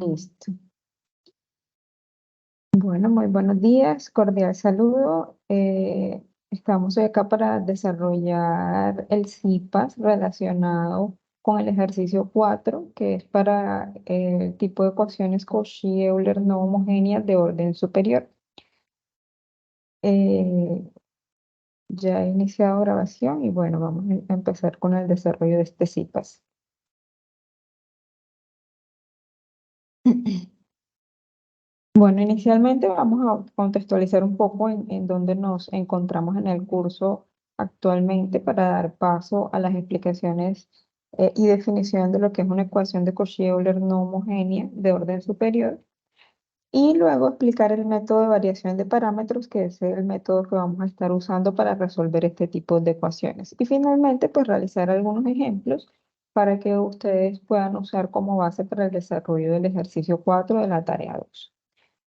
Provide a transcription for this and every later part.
Listo. Bueno, muy buenos días, cordial saludo. Estamos hoy acá para desarrollar el CIPAS relacionado con el ejercicio 4, que es para el tipo de ecuaciones Cauchy-Euler no homogéneas de orden superior. Eh, ya he iniciado grabación y bueno, vamos a empezar con el desarrollo de este CIPAS. Bueno, inicialmente vamos a contextualizar un poco en dónde nos encontramos en el curso actualmente para dar paso a las explicaciones y definición de lo que es una ecuación de Cauchy-Euler no homogénea de orden superior y luego explicar el método de variación de parámetros, que es el método que vamos a estar usando para resolver este tipo de ecuaciones. Y finalmente, pues realizar algunos ejemplos para que ustedes puedan usar como base para el desarrollo del ejercicio 4 de la tarea 2.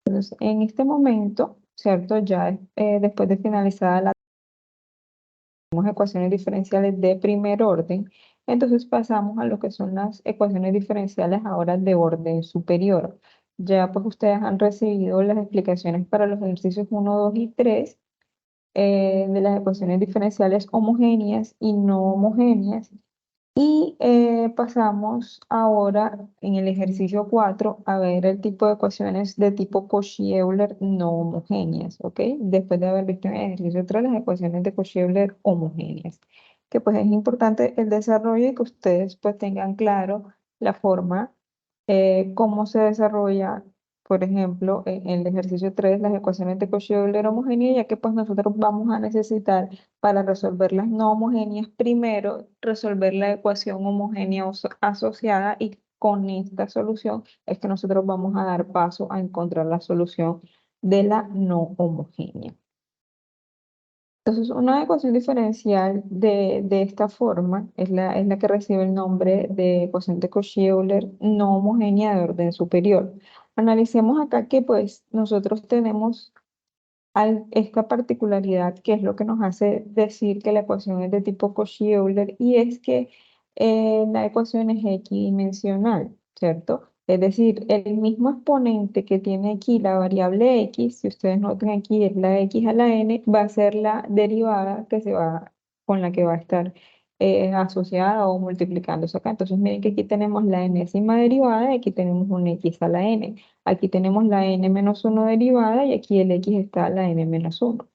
Entonces, en este momento, ¿cierto? Ya después de finalizada las ecuaciones diferenciales de primer orden, entonces pasamos a lo que son las ecuaciones diferenciales ahora de orden superior. Ya pues ustedes han recibido las explicaciones para los ejercicios 1, 2 y 3 de las ecuaciones diferenciales homogéneas y no homogéneas. Y pasamos ahora en el ejercicio 4 a ver el tipo de ecuaciones de tipo Cauchy-Euler no homogéneas, ¿ok? Después de haber visto en el ejercicio 3 las ecuaciones de Cauchy-Euler homogéneas, que pues es importante el desarrollo y que ustedes pues tengan claro la forma, cómo se desarrolla, por ejemplo, en el ejercicio 3 las ecuaciones de Cauchy-Euler homogéneas, ya que pues nosotros vamos a necesitar para resolver las no homogéneas, primero resolver la ecuación homogénea asociada y con esta solución es que nosotros vamos a dar paso a encontrar la solución de la no homogénea. Entonces, una ecuación diferencial de esta forma es la que recibe el nombre de ecuación de Cauchy-Euler no homogénea de orden superior. Analicemos acá que pues nosotros tenemos esta particularidad que es lo que nos hace decir que la ecuación es de tipo Cauchy-Euler y es que la ecuación es equidimensional, ¿cierto? Es decir, el mismo exponente que tiene aquí la variable x, si ustedes notan aquí es la x a la n, va a ser la derivada con la que va a estar asociada o multiplicándose acá. Entonces miren que aquí tenemos la enésima derivada y aquí tenemos un x a la n. Aquí tenemos la n-1 derivada y aquí el x está a la n-1.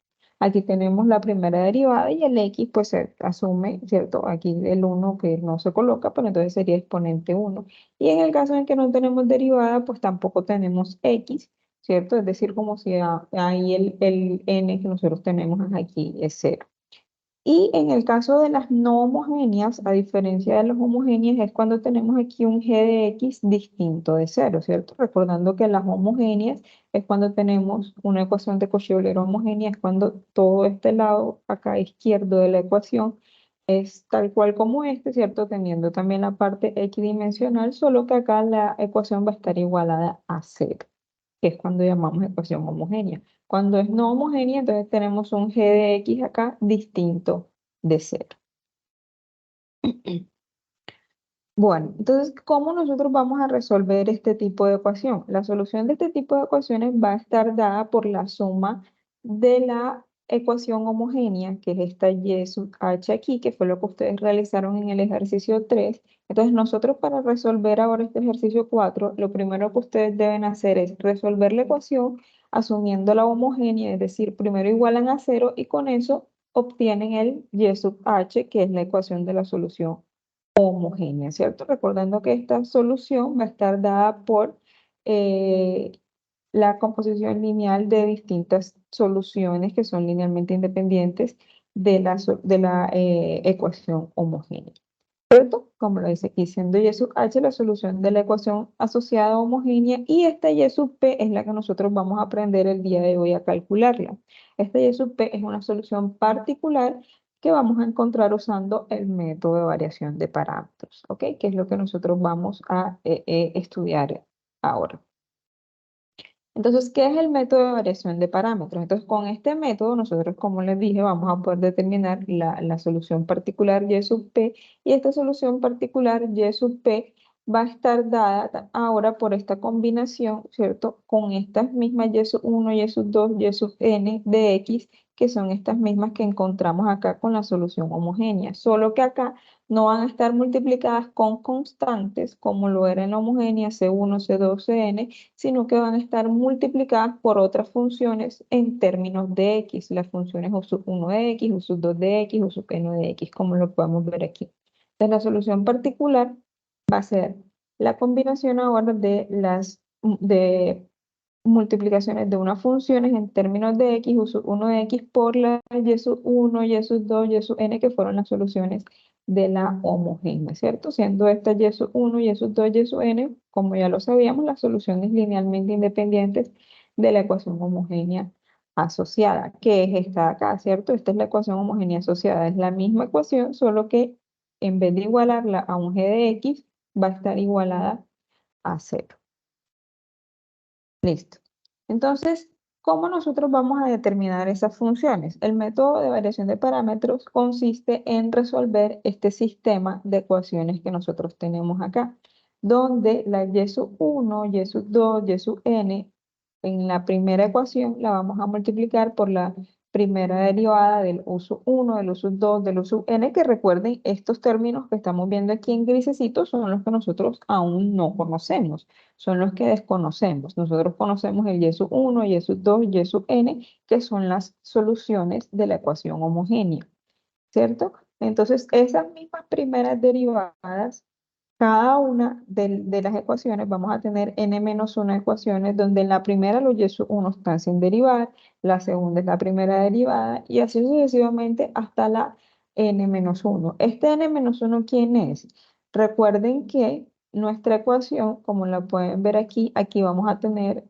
Aquí tenemos la primera derivada y el x pues se asume, ¿cierto? Aquí el 1 que no se coloca, pero entonces sería exponente 1. Y en el caso en que no tenemos derivada, pues tampoco tenemos x, ¿cierto? Es decir, como si ahí el n que nosotros tenemos aquí es 0. Y en el caso de las no homogéneas, a diferencia de las homogéneas, es cuando tenemos aquí un g de x distinto de 0, ¿cierto? Recordando que las homogéneas es cuando tenemos una ecuación de Cauchy-Euler homogénea, es cuando todo este lado acá izquierdo de la ecuación es tal cual como este, ¿cierto? Teniendo también la parte equidimensional, solo que acá la ecuación va a estar igualada a 0, que es cuando llamamos ecuación homogénea. Cuando es no homogénea, entonces tenemos un g de x acá distinto de 0. Bueno, entonces, ¿cómo nosotros vamos a resolver este tipo de ecuación? La solución de este tipo de ecuaciones va a estar dada por la suma de la ecuación homogénea, que es esta y sub h aquí, que fue lo que ustedes realizaron en el ejercicio 3. Entonces, nosotros para resolver ahora este ejercicio 4, lo primero que ustedes deben hacer es resolver la ecuación asumiendo la homogénea, es decir, primero igualan a 0 y con eso obtienen el y sub h, que es la ecuación de la solución homogénea, ¿cierto? Recordando que esta solución va a estar dada por eh, la composición lineal de distintas soluciones que son linealmente independientes de la ecuación homogénea. ¿Cierto? Como lo dice aquí, siendo y sub h la solución de la ecuación asociada homogénea y esta y sub p es la que nosotros vamos a aprender el día de hoy a calcularla. Esta y sub p es una solución particular que vamos a encontrar usando el método de variación de parámetros, ¿ok? Que es lo que nosotros vamos a estudiar ahora. Entonces, ¿qué es el método de variación de parámetros? Entonces, con este método, nosotros, como les dije, vamos a poder determinar la solución particular y sub p, y esta solución particular y sub p va a estar dada ahora por esta combinación, ¿cierto? Con estas mismas y sub 1, y sub 2, y sub n de x, que son estas mismas que encontramos acá con la solución homogénea. Solo que acá no van a estar multiplicadas con constantes, como lo era en la homogénea C1, C2, Cn, sino que van a estar multiplicadas por otras funciones en términos de x, las funciones u sub 1 de x, u sub 2 de x, u sub n de x, como lo podemos ver aquí. Entonces, la solución particular va a ser la combinación ahora de las de multiplicaciones de unas funciones en términos de x, u sub 1 de x por la y sub 1, y sub 2, y sub n, que fueron las soluciones de la homogénea, ¿cierto? Siendo esta y sub 1, y sub 2, y sub n, como ya lo sabíamos, las soluciones linealmente independientes de la ecuación homogénea asociada, que es esta de acá, ¿cierto? Esta es la ecuación homogénea asociada, es la misma ecuación, solo que en vez de igualarla a un g de x, va a estar igualada a cero. Listo. Entonces, ¿cómo nosotros vamos a determinar esas funciones? El método de variación de parámetros consiste en resolver este sistema de ecuaciones que nosotros tenemos acá, donde la y sub 1, y sub 2, y sub n, en la primera ecuación la vamos a multiplicar por la primera derivada del u sub 1, del u sub 2, del u sub n, que recuerden, estos términos que estamos viendo aquí en grisecito son los que nosotros aún no conocemos, son los que desconocemos. Nosotros conocemos el y sub 1, y sub 2, y sub n, que son las soluciones de la ecuación homogénea, ¿cierto? Entonces, esas mismas primeras derivadas, cada una de las ecuaciones, vamos a tener n-1 ecuaciones, donde en la primera los y sub 1 están sin derivar, la segunda es la primera derivada, y así sucesivamente hasta la n-1. ¿Este n-1 quién es? Recuerden que nuestra ecuación, como la pueden ver aquí, aquí vamos a tener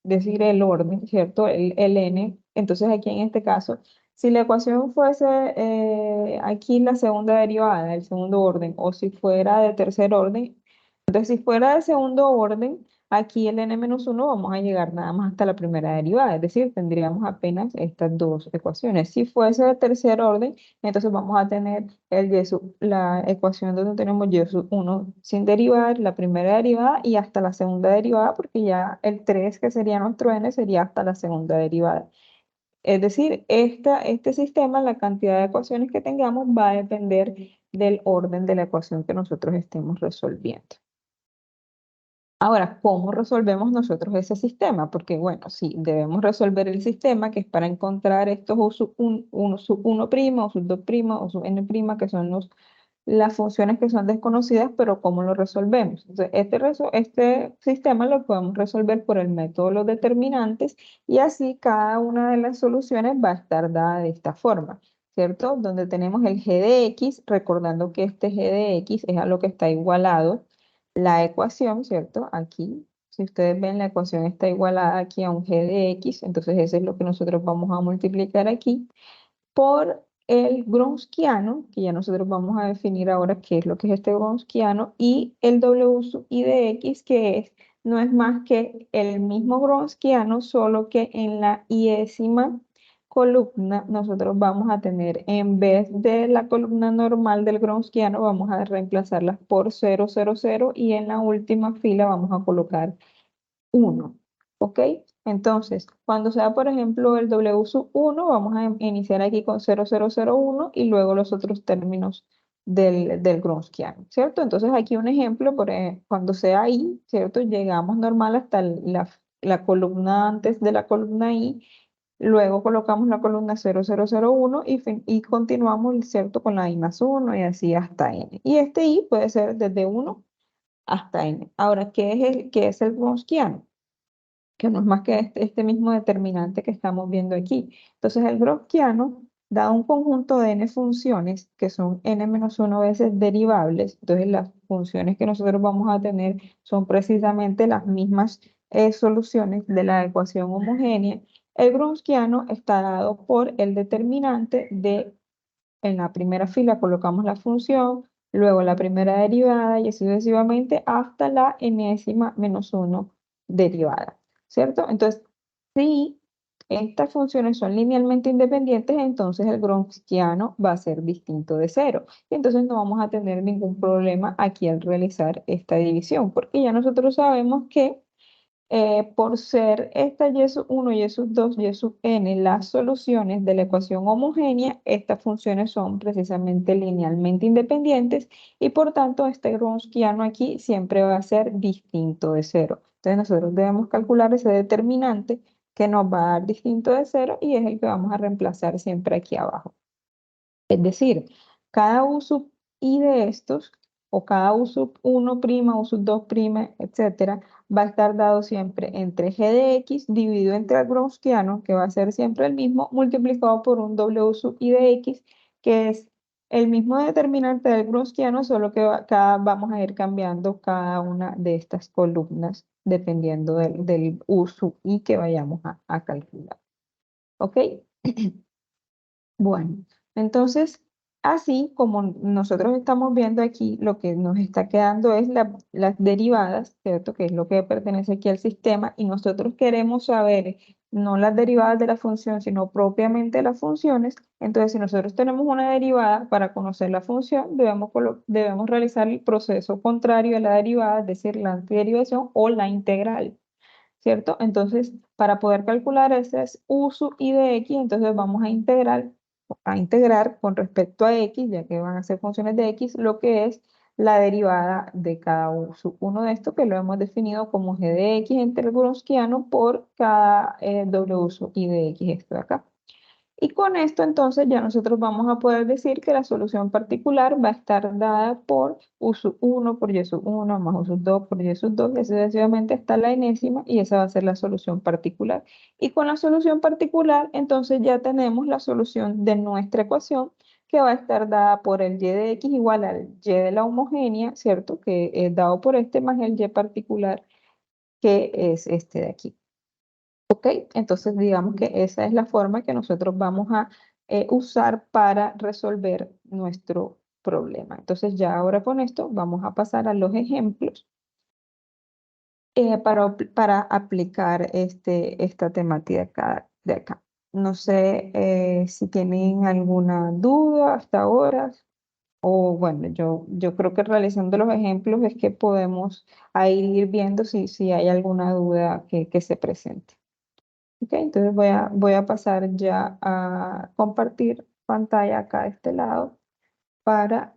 decir, el orden, ¿cierto? El n. Entonces aquí en este caso, si la ecuación fuese aquí la segunda derivada, el segundo orden, o si fuera de tercer orden, entonces si fuera de segundo orden, aquí el n-1 vamos a llegar nada más hasta la primera derivada, es decir, tendríamos apenas estas dos ecuaciones. Si fuese de tercer orden, entonces vamos a tener la ecuación donde tenemos y sub 1 sin derivar, la primera derivada y hasta la segunda derivada, porque ya el 3, que sería nuestro n, sería hasta la segunda derivada. Es decir, este sistema, la cantidad de ecuaciones que tengamos, va a depender del orden de la ecuación que nosotros estemos resolviendo. Ahora, ¿cómo resolvemos nosotros ese sistema? Porque, bueno, sí, debemos resolver el sistema, que es para encontrar estos u sub 1, sub 1', o sub 2', o sub n', que son las funciones que son desconocidas, pero ¿cómo lo resolvemos? Entonces, este sistema lo podemos resolver por el método de los determinantes, y así cada una de las soluciones va a estar dada de esta forma, ¿cierto? Donde tenemos el g de x, recordando que este g de x es a lo que está igualado la ecuación, ¿cierto? Aquí, si ustedes ven, la ecuación está igualada aquí a un g de x, entonces eso es lo que nosotros vamos a multiplicar aquí por el Gronskiano, que ya nosotros vamos a definir ahora qué es lo que es este Gronskiano, y el W sub I de X, que no es más que el mismo Gronskiano, solo que en la iésima columna nosotros vamos a tener, en vez de la columna normal del Gronskiano, vamos a reemplazarlas por 0, 0, 0, y en la última fila vamos a colocar 1, ¿ok? Entonces, cuando sea, por ejemplo, el W sub 1, vamos a iniciar aquí con 0001 y luego los otros términos del Gronskiano, ¿cierto? Entonces, aquí un ejemplo, cuando sea I, ¿cierto? Llegamos normal hasta la columna antes de la columna I, luego colocamos la columna 0001 y continuamos, ¿cierto? Con la I más 1 y así hasta N. Y este I puede ser desde 1 hasta N. Ahora, qué es el Gronskiano? Que no es más que este mismo determinante que estamos viendo aquí. Entonces, el Gronskiano da un conjunto de n funciones que son n-1 veces derivables. Entonces, las funciones que nosotros vamos a tener son precisamente las mismas soluciones de la ecuación homogénea. El Gronskiano está dado por el determinante de, en la primera fila colocamos la función, luego la primera derivada y así sucesivamente hasta la enésima menos 1 derivada, ¿cierto? Entonces, si estas funciones son linealmente independientes, entonces el Gronskiano va a ser distinto de cero. Y entonces no vamos a tener ningún problema aquí al realizar esta división, porque ya nosotros sabemos que por ser esta y sub 1 y sub 2 y sub n las soluciones de la ecuación homogénea, estas funciones son precisamente linealmente independientes y por tanto este Gronskiano aquí siempre va a ser distinto de cero. Entonces nosotros debemos calcular ese determinante que nos va a dar distinto de cero y es el que vamos a reemplazar siempre aquí abajo. Es decir, cada U sub i de estos, o cada U sub 1', U sub 2', etcétera, va a estar dado siempre entre g de x dividido entre el Gronskiano, que va a ser siempre el mismo, multiplicado por un W sub i de x, que es el mismo determinante del Gronskiano, solo que vamos a ir cambiando cada una de estas columnas dependiendo del U sub i que vayamos a calcular. ¿Ok? Bueno, entonces, así como nosotros estamos viendo aquí, lo que nos está quedando es las derivadas, ¿cierto? Que es lo que pertenece aquí al sistema, y nosotros queremos saber no las derivadas de la función, sino propiamente las funciones. Entonces, si nosotros tenemos una derivada, para conocer la función, debemos realizar el proceso contrario a la derivada, es decir, la antiderivación o la integral. ¿Cierto? Entonces, para poder calcular ese es u sub i de x, entonces vamos a integrar con respecto a x, ya que van a ser funciones de x, lo que es la derivada de cada u sub 1 de esto, que lo hemos definido como g de x entre el Gronskiano por cada w sub i de x, esto de acá. Y con esto entonces ya nosotros vamos a poder decir que la solución particular va a estar dada por U sub 1 por Y sub 1 más U sub 2 por Y sub 2 y así sucesivamente hasta la enésima y esa va a ser la solución particular. Y con la solución particular entonces ya tenemos la solución de nuestra ecuación que va a estar dada por el Y de X igual al Y de la homogénea, ¿cierto? Que es dado por este más el Y particular que es este de aquí. ¿Ok? Entonces, digamos que esa es la forma que nosotros vamos a usar para resolver nuestro problema. Entonces, ya ahora con esto vamos a pasar a los ejemplos para aplicar esta temática de acá. No sé si tienen alguna duda hasta ahora. O bueno, yo creo que realizando los ejemplos es que podemos ahí ir viendo si hay alguna duda que se presente. Ok, entonces voy a pasar ya a compartir pantalla acá de este lado para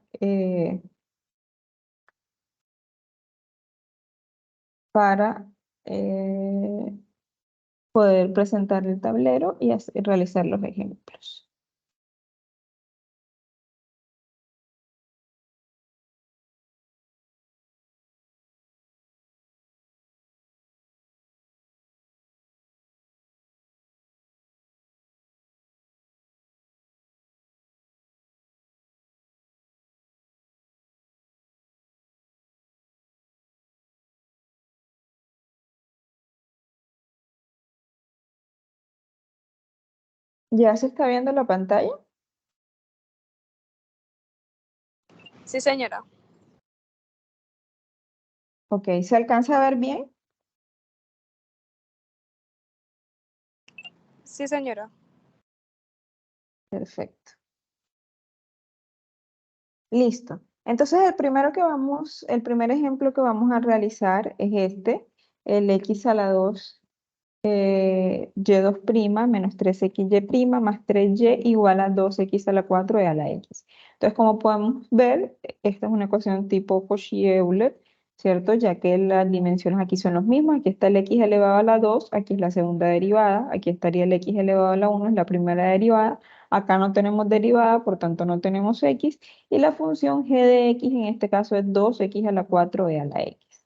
poder presentar el tablero y realizar los ejemplos. ¿Ya se está viendo la pantalla? Sí, señora. Ok, ¿se alcanza a ver bien? Sí, señora. Perfecto. Listo. Entonces el primer ejemplo que vamos a realizar es este, el x a la 2 y2' menos 3xy' más 3y igual a 2x a la 4 y a la x. Entonces, como podemos ver, esta es una ecuación tipo Cauchy-Euler, ¿cierto? Ya que las dimensiones aquí son los mismos. Aquí está el x elevado a la 2, aquí es la segunda derivada, aquí estaría el x elevado a la 1, es la primera derivada. Acá no tenemos derivada, por tanto no tenemos x. Y la función g de x en este caso es 2x a la 4 y a la x.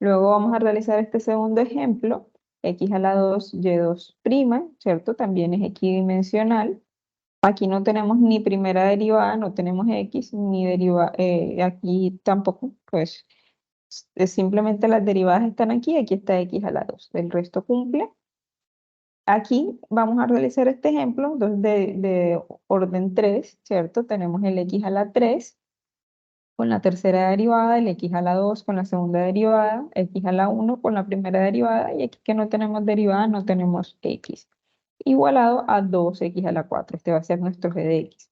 Luego vamos a realizar este segundo ejemplo, x a la 2, y2', ¿cierto? También es equidimensional. Aquí no tenemos ni primera derivada, no tenemos x, ni aquí tampoco, pues simplemente las derivadas están aquí está x a la 2. El resto cumple. Aquí vamos a realizar este ejemplo, entonces de orden 3, ¿cierto? Tenemos el x a la 3 con la tercera derivada, el x a la 2 con la segunda derivada, x a la 1 con la primera derivada, y aquí que no tenemos derivada no tenemos x. igualado a 2x a la 4. Este va a ser nuestro g de x.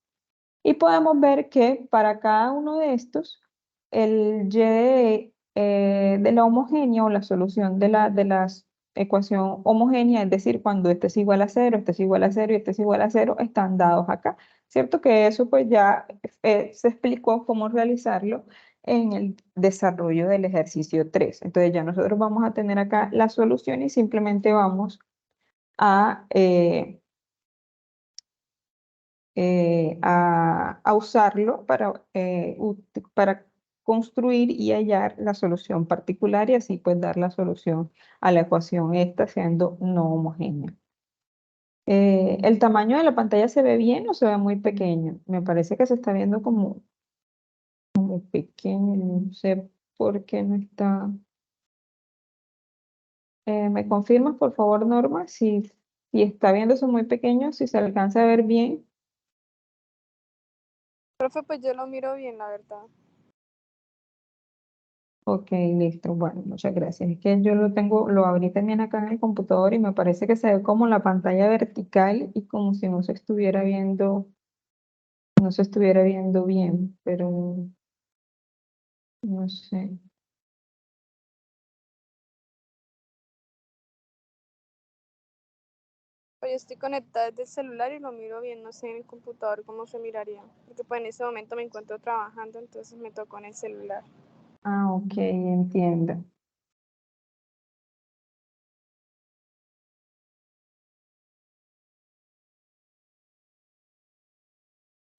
Y podemos ver que para cada uno de estos, el y de la homogénea o la solución de la ecuación homogénea, es decir, cuando este es igual a 0, este es igual a 0 y este es igual a 0, están dados acá. ¿Cierto? Que eso pues ya se explicó cómo realizarlo en el desarrollo del ejercicio 3. Entonces ya nosotros vamos a tener acá la solución y simplemente vamos a a usarlo para construir y hallar la solución particular y así pues dar la solución a la ecuación esta siendo no homogénea. ¿El tamaño de la pantalla se ve bien o se ve muy pequeño? Me parece que se está viendo como pequeño, no sé por qué no está. ¿Me confirmas, por favor, Norma, si está viéndose muy pequeño, si se alcanza a ver bien? Profe, pues yo lo miro bien, la verdad. Ok, listo. Bueno, muchas gracias. Es que yo lo abrí también acá en el computador y me parece que se ve como la pantalla vertical y como si no se estuviera viendo bien, pero no sé. Pues yo estoy conectada desde el celular y lo miro bien, no sé en el computador cómo se miraría. Porque pues en ese momento me encuentro trabajando, entonces me tocó en el celular. Ah, ok, entiendo.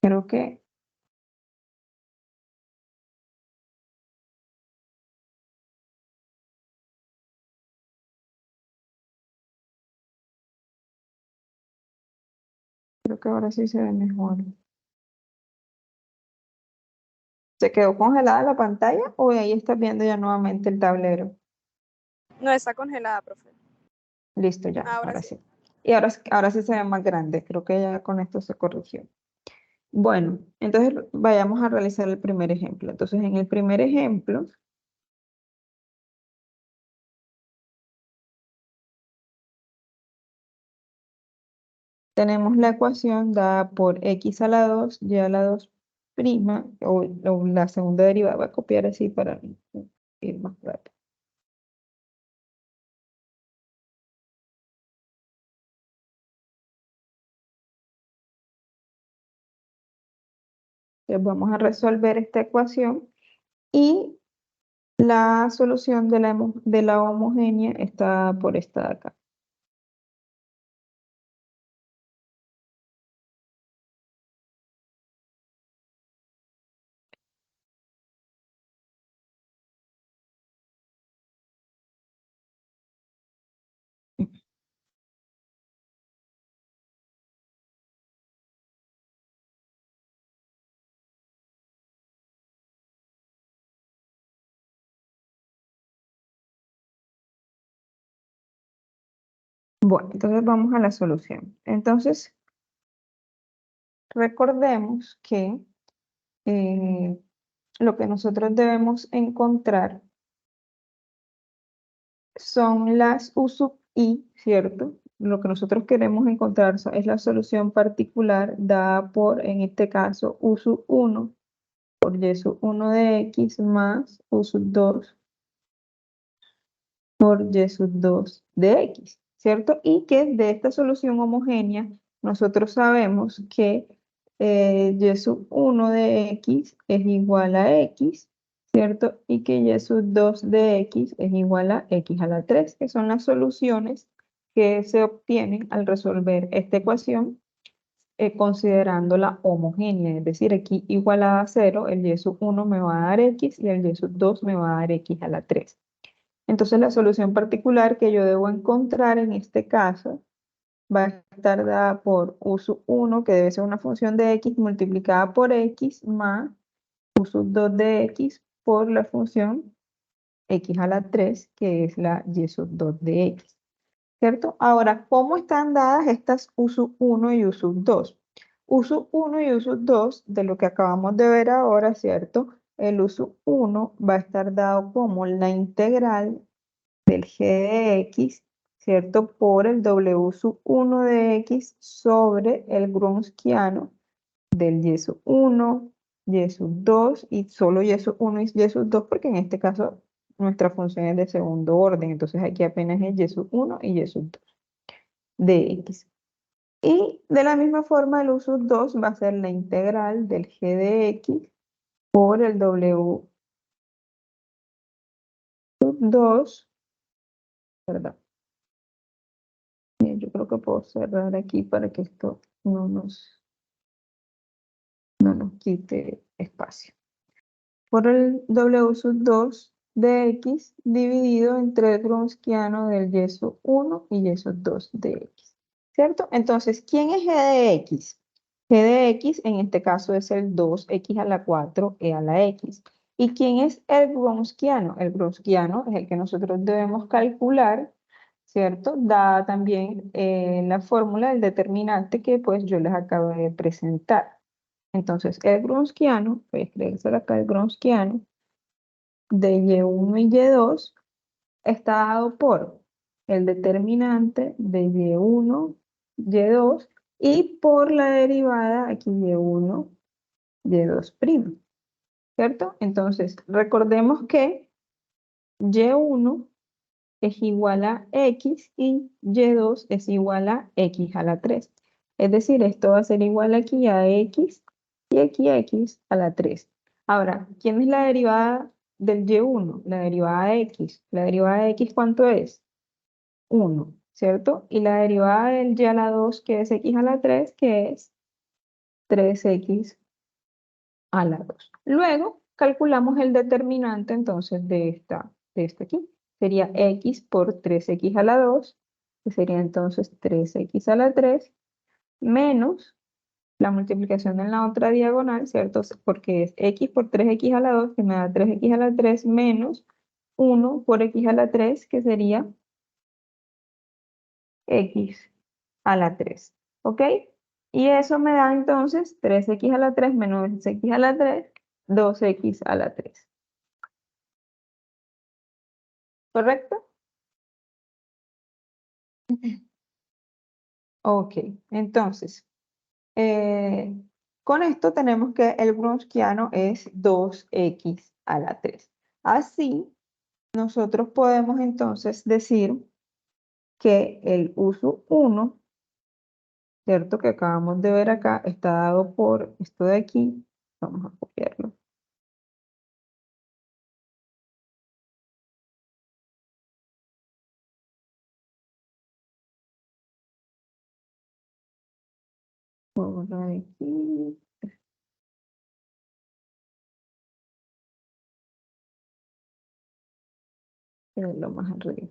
Creo que, creo que ahora sí se ve mejor. ¿Se quedó congelada la pantalla o ahí estás viendo ya nuevamente el tablero? No, está congelada, profe. Listo, ya, Ahora ahora sí. sí. Y ahora sí se ve más grande. Creo que ya con esto se corrigió. Bueno, entonces vayamos a realizar el primer ejemplo. Entonces, en el primer ejemplo, tenemos la ecuación dada por x a la 2 y a la 2 prima, o la segunda derivada. Voy a copiar así para ir más rápido. Entonces, vamos a resolver esta ecuación y la solución de la homogénea está por esta de acá. Bueno, entonces vamos a la solución. Entonces, recordemos que eh, lo que nosotros debemos encontrar son las U sub i, ¿cierto? Lo que nosotros queremos encontrar es la solución particular dada por, en este caso, U sub 1 por y sub 1 de x más U sub 2 por y sub 2 de x, ¿cierto? Y que de esta solución homogénea nosotros sabemos que y sub 1 de x es igual a x, ¿cierto? Y que y sub 2 de x es igual a x a la 3, que son las soluciones que se obtienen al resolver esta ecuación considerando la homogénea, es decir, aquí igualada a 0, el y sub 1 me va a dar x y el y sub 2 me va a dar x a la 3. Entonces la solución particular que yo debo encontrar en este caso va a estar dada por u sub 1, que debe ser una función de x multiplicada por x, más u sub 2 de x por la función x a la 3, que es la y sub 2 de x. ¿Cierto? Ahora, ¿cómo están dadas estas u sub 1 y u sub 2? U sub 1 y u sub 2, de lo que acabamos de ver ahora, ¿cierto? El u sub 1 va a estar dado como la integral del g de x, ¿cierto? Por el W sub 1 de X sobre el Gronskiano del Y sub 1, Y sub 2 y solo Y sub 1 y Y sub 2 porque en este caso nuestra función es de segundo orden, entonces aquí apenas es Y sub 1 y Y sub 2 de X. Y de la misma forma el U sub 2 va a ser la integral del G de X por el W sub 2, ¿verdad? Yo creo que puedo cerrar aquí para que esto no nos quite espacio. Por el W sub 2 de X dividido entre el Gronskiano del Y sub 1 y Y sub 2 de X. ¿Cierto? Entonces, ¿quién es G de X? G de X en este caso es el 2X a la 4 a la X. ¿Y quién es el Gronskiano? El Gronskiano es el que nosotros debemos calcular, ¿cierto? Dada también la fórmula del determinante que pues yo les acabo de presentar. Entonces, el Gronskiano, voy a escribírselo acá, el Gronskiano de Y1 y Y2 está dado por el determinante de Y1, Y2 y por la derivada aquí Y1, Y2', ¿cierto? Entonces, recordemos que Y1 es igual a X y Y2 es igual a X a la 3. Es decir, esto va a ser igual aquí a X y aquí a X a la 3. Ahora, ¿quién es la derivada del Y1? La derivada de X. ¿La derivada de X cuánto es? 1, ¿cierto? Y la derivada del Y a la 2, que es X a la 3, que es 3X a la 2. Luego, calculamos el determinante entonces de esta aquí. Sería X por 3X a la 2, que sería entonces 3X a la 3, menos la multiplicación en la otra diagonal, ¿cierto? Porque es X por 3X a la 2, que me da 3X a la 3, menos 1 por X a la 3, que sería X a la 3. ¿Ok? Y eso me da entonces 3X a la 3 menos X a la 3, 2X a la 3. ¿Correcto? Ok, entonces, eh, con esto tenemos que el Gronskiano es 2X a la 3. Así, nosotros podemos entonces decir que el uso 1, ¿cierto? Que acabamos de ver acá, está dado por esto de aquí. Vamos a copiarlo. Por aquí. Lo más arriba.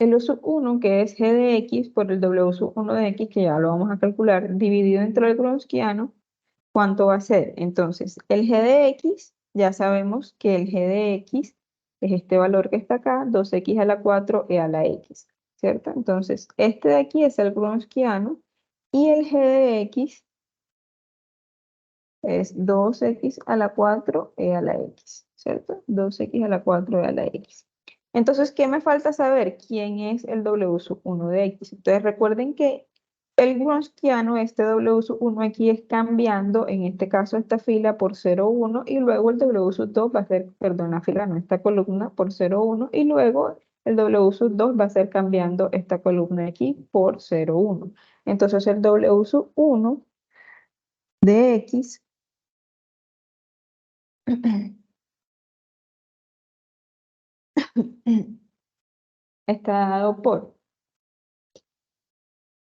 El uso 1, que es G de X por el W sub 1 de X, que ya lo vamos a calcular, dividido entre el Gronskiano, ¿cuánto va a ser? Entonces, el G de X, ya sabemos que el G de X es este valor que está acá, 2X a la 4 a la X, ¿cierto? Entonces, este de aquí es el Gronskiano y el G de X es 2X a la 4 a la X, ¿cierto? 2X a la 4 a la X. Entonces, ¿qué me falta saber? ¿Quién es el W sub 1 de X? Entonces, recuerden que el Gronskiano, este W sub 1 aquí es cambiando, en este caso esta fila por 0, 1, y luego el W sub 2 va a ser, perdón, la fila no, esta columna por 0, 1, y luego el W sub 2 va a ser cambiando esta columna aquí por 0, 1. Entonces, el W sub 1 de X está dado por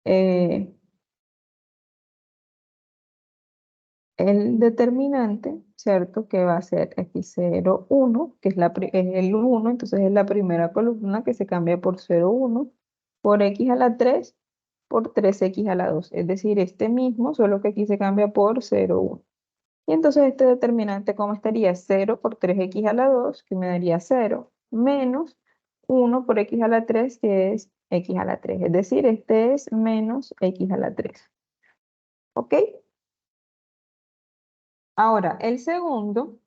eh, el determinante, ¿cierto? Que va a ser x0, 1, que es, es el 1, entonces es la primera columna que se cambia por 0, 1, por x a la 3, por 3x a la 2. Es decir, este mismo, solo que aquí se cambia por 0, 1. Y entonces este determinante, ¿cómo estaría? 0 por 3x a la 2, que me daría 0, menos 1 por x a la 3, que es x a la 3. Es decir, este es menos x a la 3. ¿Ok? Ahora, el segundo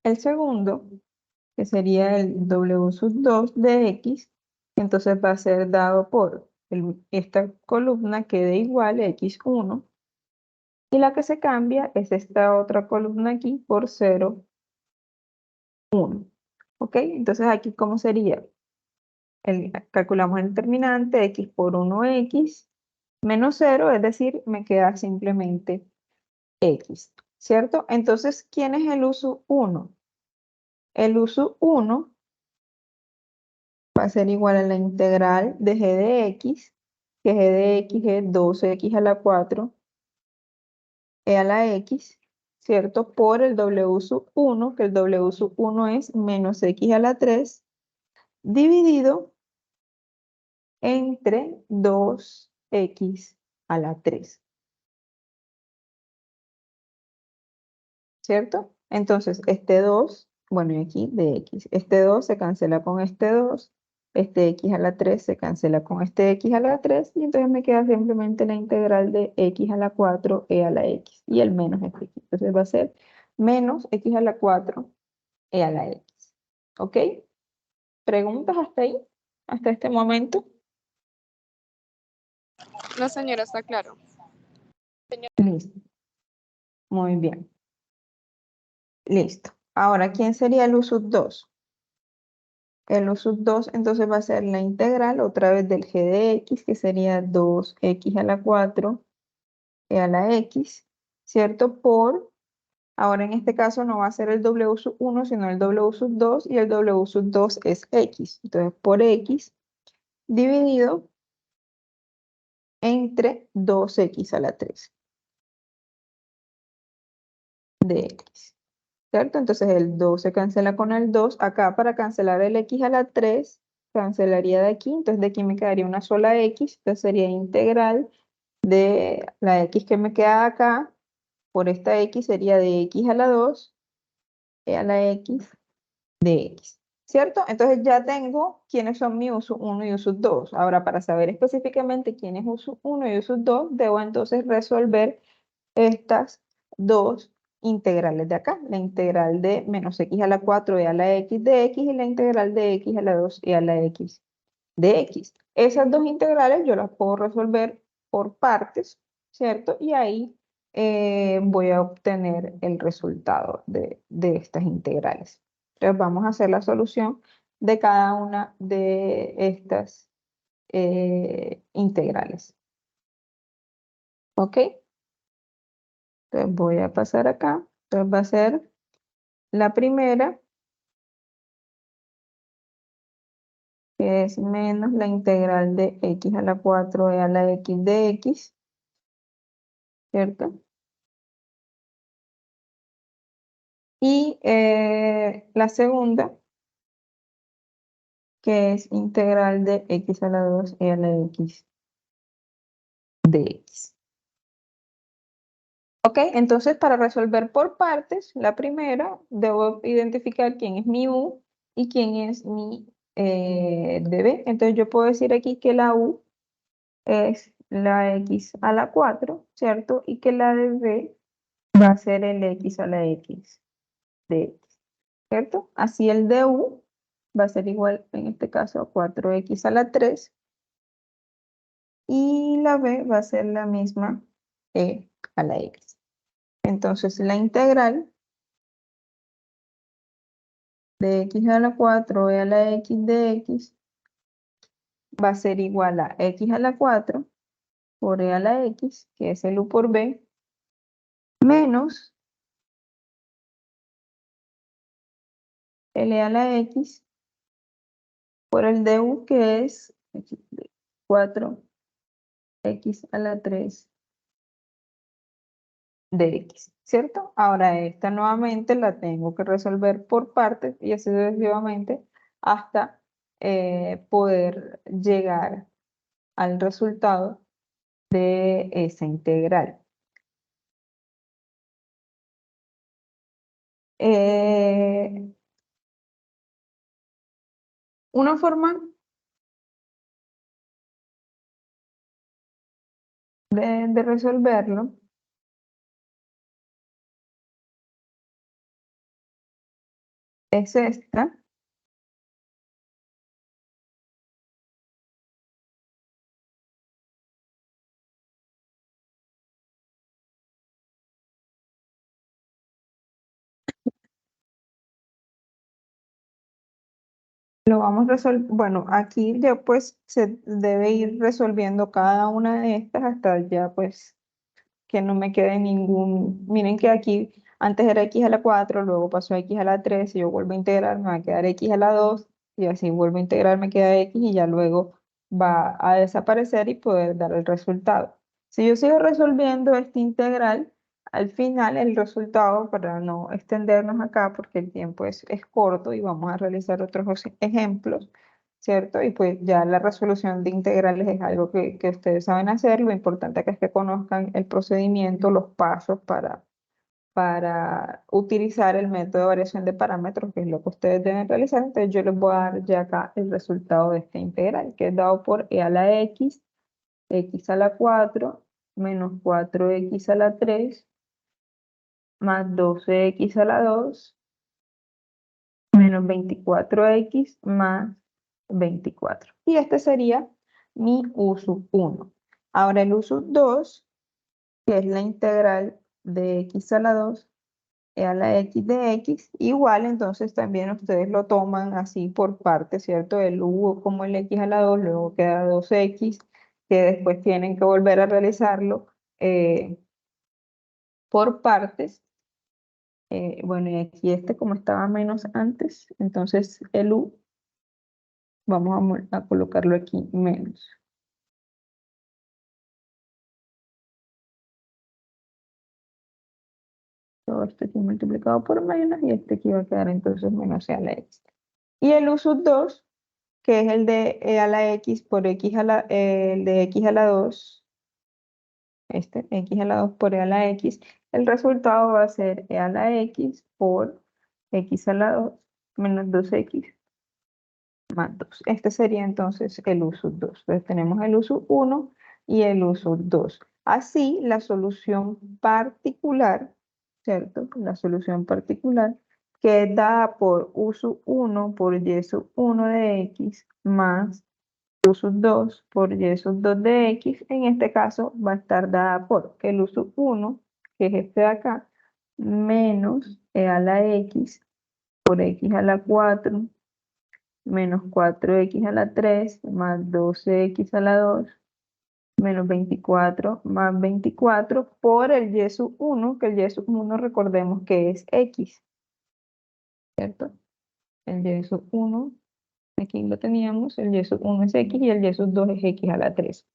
El segundo, que sería el W sub 2 de X, entonces va a ser dado por esta columna quede igual a X1, y la que se cambia es esta otra columna aquí por 0, 1. ¿Ok? Entonces aquí, ¿cómo sería? Calculamos el determinante X por 1X menos 0, es decir, me queda simplemente X, ¿cierto? Entonces, ¿quién es el uso 1? El uso 1 va a ser igual a la integral de g de x, que g de x es 2x a la 4 e a la x, ¿cierto? Por el w sub 1, que el w sub 1 es menos x a la 3, dividido entre 2x a la 3, ¿cierto? Entonces, este 2, bueno, y aquí de x, este 2 se cancela con este 2, este x a la 3 se cancela con este x a la 3, y entonces me queda simplemente la integral de x a la 4 e a la x, y el menos este x. Entonces va a ser menos x a la 4 e a la x. ¿Ok? ¿Preguntas hasta ahí? ¿Hasta este momento? No, señora, está claro. Listo. Muy bien. Listo. Ahora, ¿quién sería el u sub 2? El u sub 2 entonces va a ser la integral otra vez del g de x, que sería 2x a la 4 e a la x, ¿cierto? Por, ahora en este caso no va a ser el w sub 1, sino el w sub 2, y el w sub 2 es x. Entonces, por x dividido entre 2x a la 3 de x, ¿cierto? Entonces, el 2 se cancela con el 2. Acá, para cancelar el x a la 3, cancelaría de aquí. Entonces, de aquí me quedaría una sola x. Entonces, sería integral de la x que me queda acá por esta x sería de x a la 2 e a la x de x, ¿cierto? Entonces ya tengo quiénes son mi uso 1 y uso 2. Ahora, para saber específicamente quién es uso 1 y uso 2, debo entonces resolver estas dos integrales de acá, la integral de menos x a la 4 e a la x de x, y la integral de x a la 2 e a la x de x. Esas dos integrales yo las puedo resolver por partes, ¿cierto? Y ahí voy a obtener el resultado de estas integrales. Entonces vamos a hacer la solución de cada una de estas integrales. ¿Ok? Entonces voy a pasar acá. Entonces va a ser la primera, que es menos la integral de x a la 4 e a la x de x, ¿cierto? Y la segunda, que es integral de x a la 2 y a la x de x. Ok, entonces para resolver por partes, la primera, debo identificar quién es mi u y quién es mi db. Entonces yo puedo decir aquí que la u es la x a la 4, ¿cierto? Y que la db va a ser el x a la x de x, ¿cierto? Así el du va a ser igual, en este caso, a 4x a la 3, y la b va a ser la misma, e a la x. Entonces, la integral de x a la 4 e a la x de x va a ser igual a x a la 4 por e a la x, que es el u por b, menos el e a la x por el du, que es 4x a la 3 de x, ¿cierto? Ahora esta nuevamente la tengo que resolver por partes y así sucesivamente hasta poder llegar al resultado de esa integral. Eh, una forma de resolverlo es esta. Lo vamos a resolver, bueno, aquí ya pues se debe ir resolviendo cada una de estas hasta ya pues que no me quede ningún, miren que aquí antes era x a la 4, luego pasó a x a la 3, y yo vuelvo a integrar, me va a quedar x a la 2, y así vuelvo a integrar, me queda x, y ya luego va a desaparecer y poder dar el resultado. Si yo sigo resolviendo este integral, al final el resultado, para no extendernos acá, porque el tiempo es corto y vamos a realizar otros ejemplos, ¿cierto? Y pues ya la resolución de integrales es algo que ustedes saben hacer. Lo importante acá es que conozcan el procedimiento, los pasos para utilizar el método de variación de parámetros, que es lo que ustedes deben realizar. Entonces yo les voy a dar ya acá el resultado de este integral, que es dado por e a la x, x a la 4, menos 4x a la 3, más 12x a la 2, menos 24x más 24. Y este sería mi u sub 1. Ahora el u sub 2, que es la integral de x a la 2 e a la x de x, igual entonces también ustedes lo toman así por partes, ¿cierto? El u como el x a la 2, luego queda 2x, que después tienen que volver a realizarlo por partes. Bueno, y aquí este como estaba menos antes, entonces el u vamos a colocarlo aquí menos. Todo esto aquí multiplicado por menos y este aquí va a quedar entonces menos e a la x. Y el u sub 2, que es el de e a la x por x a la, el de x a la 2, este x a la 2 por e a la x, el resultado va a ser e a la x por x a la 2 menos 2x más 2. Este sería entonces el u sub 2. Entonces tenemos el u sub 1 y el u sub 2. Así, la solución particular, ¿cierto? La solución particular que es dada por u sub 1 por y sub 1 de x más u sub 2 por y sub 2 de x, en este caso va a estar dada por el u sub 1, que es este de acá, menos e a la x por x a la 4 menos 4x a la 3 más 12x a la 2 menos 24 más 24 por el y sub 1, que el y sub 1 recordemos que es x, ¿cierto? El y sub 1, aquí lo teníamos, el y sub 1 es x y el y sub 2 es x a la 3.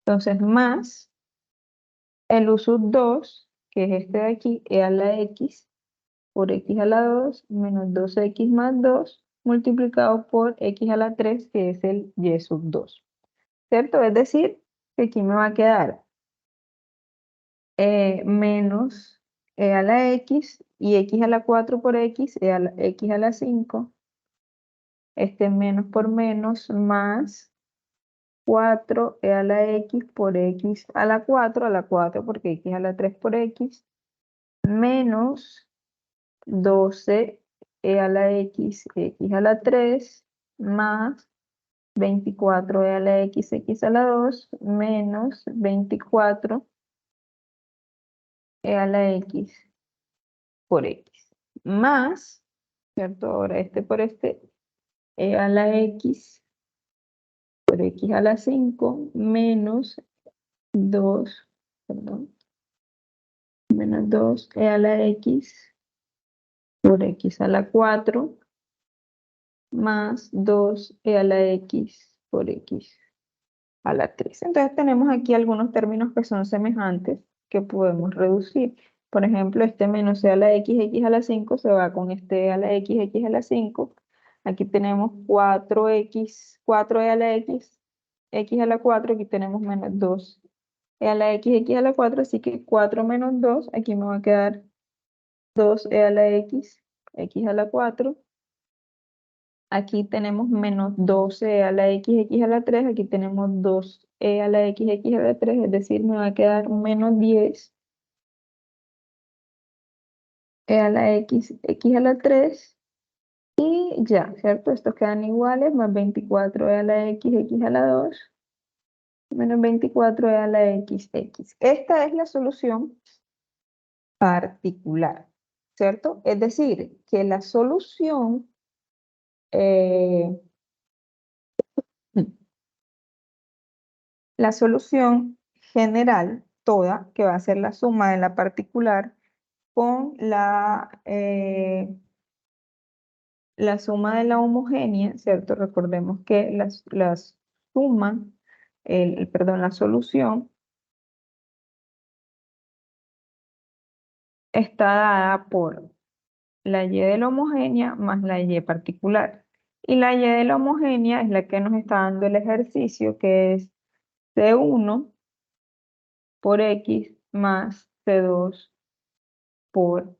Entonces, más el u sub 2, que es este de aquí, e a la x por x a la 2 menos 2x más 2 multiplicado por x a la 3, que es el y sub 2. ¿Cierto? Es decir, que aquí me va a quedar menos e a la x y x a la 4 por x, e a la, x a la 5, este menos por menos más 4 e a la x por x a la 4 porque x a la 3 por x, menos 12 e a la x, x a la 3, más 24 e a la x, x a la 2, menos 24 e a la x por x, más, ¿cierto? Ahora este por este, e a la x por x a la 5, menos 2, perdón, menos 2 e a la x por x a la 4, más 2 e a la x por x a la 3. Entonces tenemos aquí algunos términos que son semejantes que podemos reducir. Por ejemplo, este menos e a la x, x a la 5 se va con este e a la x, x a la 5. Aquí tenemos 4x, 4e a la x, x a la 4. Aquí tenemos menos 2 e a la x, x a la 4. Así que 4 menos 2, aquí me va a quedar 2e a la x, x a la 4. Aquí tenemos menos 12 a la x, x a la 3. Aquí tenemos 2e a la x, x a la 3. Es decir, me va a quedar menos 10 e a la x, x a la 3. Y ya, ¿cierto? Estos quedan iguales, más 24 a la x a la 2 menos 24 a la x. Esta es la solución particular, ¿cierto? Es decir, que eh, la solución general, toda, que va a ser la suma de la particular con la suma de la homogénea, ¿cierto? Recordemos que las suma, perdón, la solución está dada por la y de la homogénea más la y particular. Y la y de la homogénea es la que nos está dando el ejercicio, que es C1 por X más C2 por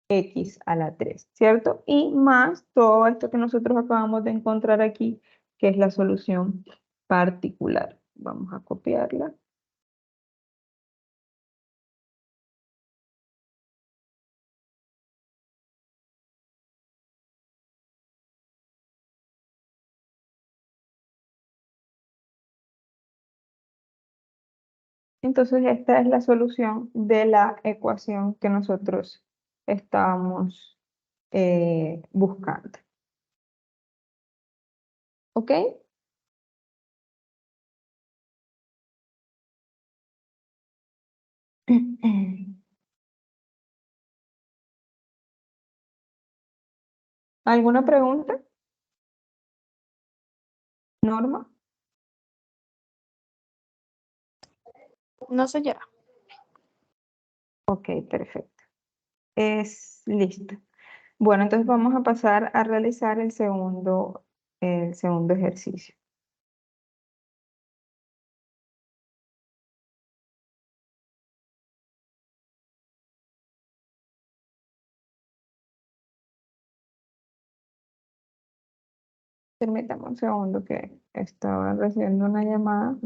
X a la 3, ¿cierto? Y más todo esto que nosotros acabamos de encontrar aquí, que es la solución particular. Vamos a copiarla. Entonces esta es la solución de la ecuación que nosotros estábamos buscando. ¿Ok? ¿Alguna pregunta, Norma? No sé ya. Ok, perfecto. Es listo. Bueno, entonces vamos a pasar a realizar el segundo ejercicio. Permítame un segundo que estaba recibiendo una llamada.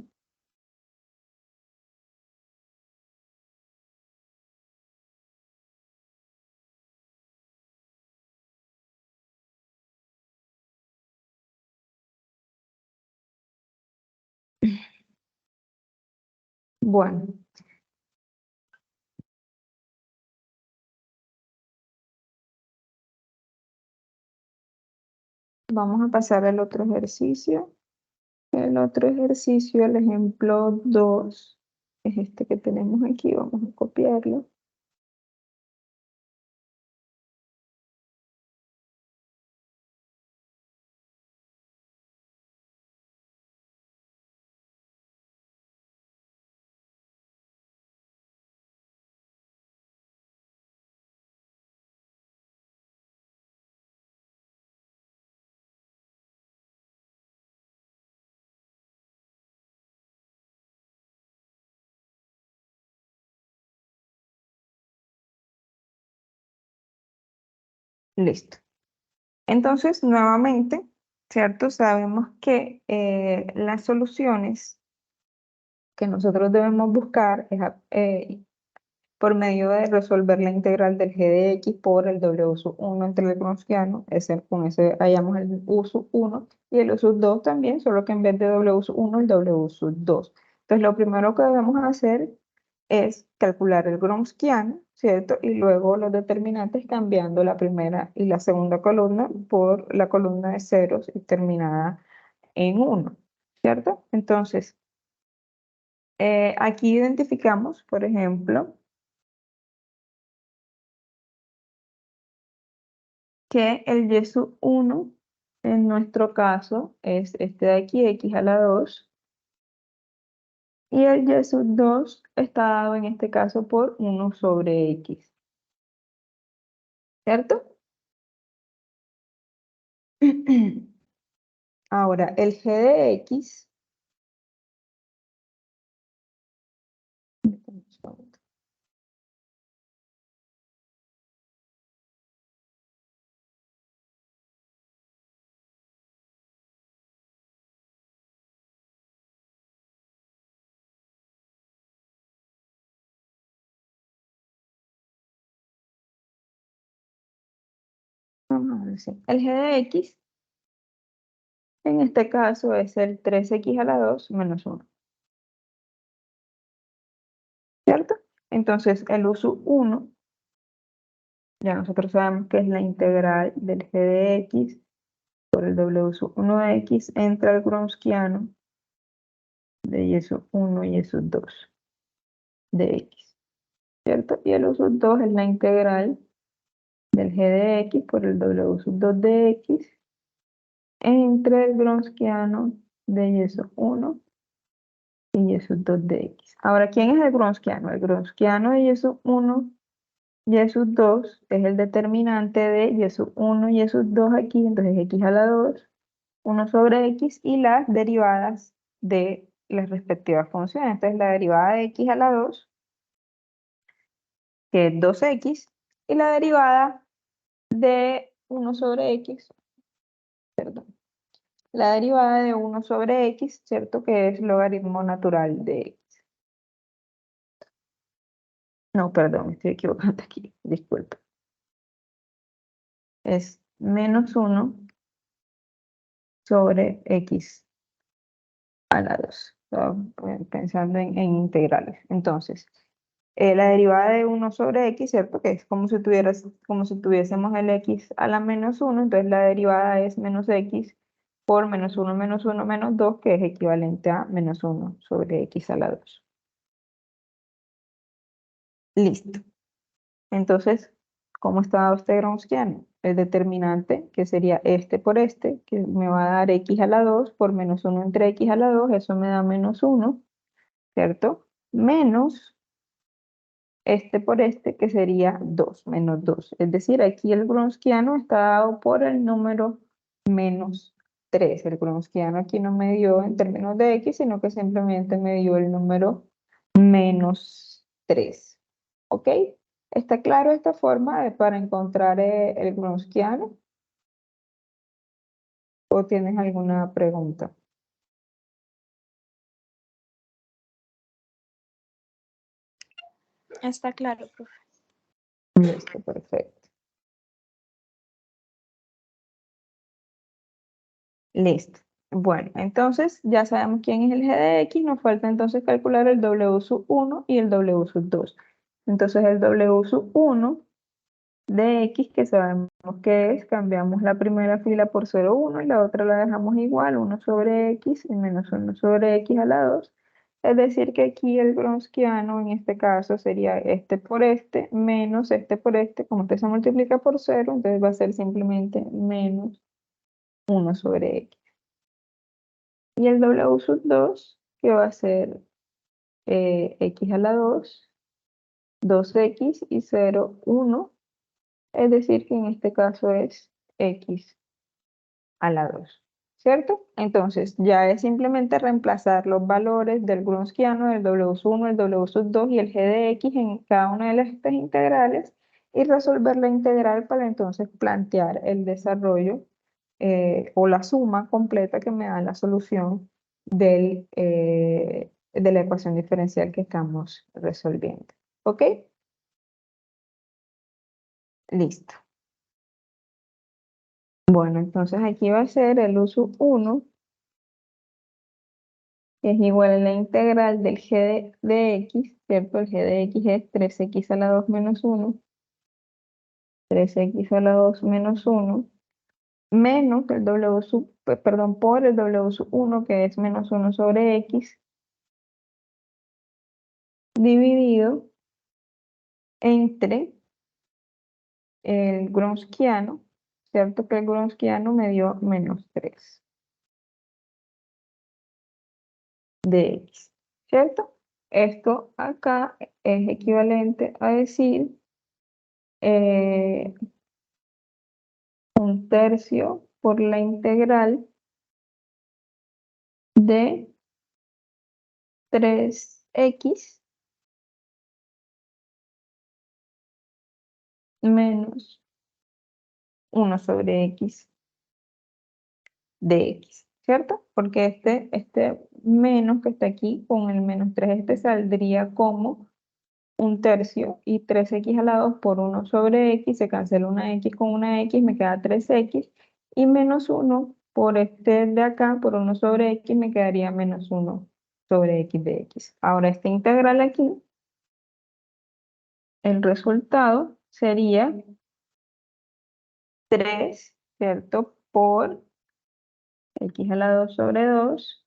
Bueno, vamos a pasar al otro ejercicio. El otro ejercicio, el ejemplo 2 es este que tenemos aquí. Vamos a copiarlo. Listo. Entonces, nuevamente, ¿cierto? Sabemos que las soluciones que nosotros debemos buscar es por medio de resolver la integral del g de x por el w sub 1 entre el gaussiano, con ese hallamos el u sub 1 y el u sub 2 también, solo que en vez de w sub 1, el w sub 2. Entonces, lo primero que debemos hacer es calcular el gaussiano, ¿cierto? Y luego los determinantes cambiando la primera y la segunda columna por la columna de ceros y terminada en 1, ¿cierto? Entonces, aquí identificamos, por ejemplo, que el y sub 1 en nuestro caso es este de aquí, x a la 2, y el y sub 2 está dado en este caso por 1 sobre x, ¿cierto? Ahora, el g de x, Vamos a ver si el g de x, en este caso, es el 3x a la 2 menos 1. ¿Cierto? Entonces, el uso 1, ya nosotros sabemos que es la integral del g de x por el w sub 1 de x entre el Gronskiano de y sub 1 y sub 2 de x. ¿Cierto? Y el u sub 2 es la integral del g de x por el w sub 2 de x entre el Gronskiano de y sub 1 y y sub 2 de x. Ahora, ¿quién es el Gronskiano? El Gronskiano de y sub 1 y sub 2 es el determinante de y sub 1 y sub 2 aquí, entonces x a la 2, 1 sobre x y las derivadas de las respectivas funciones. Entonces, la derivada de x a la 2, que es 2x, y la derivada de 1 sobre x, perdón, la derivada de 1 sobre x, ¿cierto? Que es logaritmo natural de x. No, perdón, me estoy equivocando aquí, disculpa. Es menos 1 sobre x a la 2. Pensando en integrales. Entonces, la derivada de 1 sobre x, ¿cierto? Que es como si tuviésemos el x a la menos 1, entonces la derivada es menos x por menos 1 menos 2, que es equivalente a menos 1 sobre x a la 2. Listo. Entonces, ¿cómo está este Gronskiano? El determinante, que sería este por este, que me va a dar x a la 2 por menos 1 entre x a la 2, eso me da menos 1, ¿cierto? Menos este por este, que sería 2, menos 2. Es decir, aquí el Gronskiano está dado por el número menos 3. El Gronskiano aquí no me dio en términos de x, sino que simplemente me dio el número menos 3. ¿Ok? ¿Está claro esta forma para encontrar el Gronskiano? ¿O tienes alguna pregunta? Está claro, profe. Listo, perfecto. Listo. Bueno, entonces ya sabemos quién es el g de x, nos falta entonces calcular el w sub 1 y el w sub 2. Entonces el w sub 1 de x, que sabemos que es, cambiamos la primera fila por 0,1 y la otra la dejamos igual, 1 sobre x y menos 1 sobre x a la 2. Es decir, que aquí el Gronskiano en este caso sería este por este, menos este por este, como este se multiplica por 0, entonces va a ser simplemente menos 1 sobre x. Y el w sub 2, que va a ser x a la 2, 2x y 0, 1. Es decir, que en este caso es x a la 2, ¿cierto? Entonces, ya es simplemente reemplazar los valores del Gronskiano, del w sub 1, el w sub 2 y el g de x en cada una de estas integrales y resolver la integral para entonces plantear el desarrollo o la suma completa que me da la solución de la ecuación diferencial que estamos resolviendo. ¿Ok? Listo. Bueno, entonces aquí va a ser el u sub 1, que es igual a la integral del g de x, ¿cierto? El g de x es 3x a la 2 menos 1, 3x a la 2 menos 1, menos el w sub, perdón, por el w sub 1, que es menos 1 sobre x, dividido entre el Gronskiano, ¿cierto? Que el Gronskiano me dio menos 3 de x, ¿cierto? Esto acá es equivalente a decir 1/3 por la integral de 3x menos 1 sobre x de x, ¿cierto? Porque este menos que está aquí con el menos 3, este saldría como un tercio y 3x a la 2 por 1 sobre x, se cancela una x con una x, me queda 3x y menos 1 por este de acá, por 1 sobre x, me quedaría menos 1 sobre x de x. Ahora esta integral aquí, el resultado sería 3, ¿cierto? Por x a la 2 sobre 2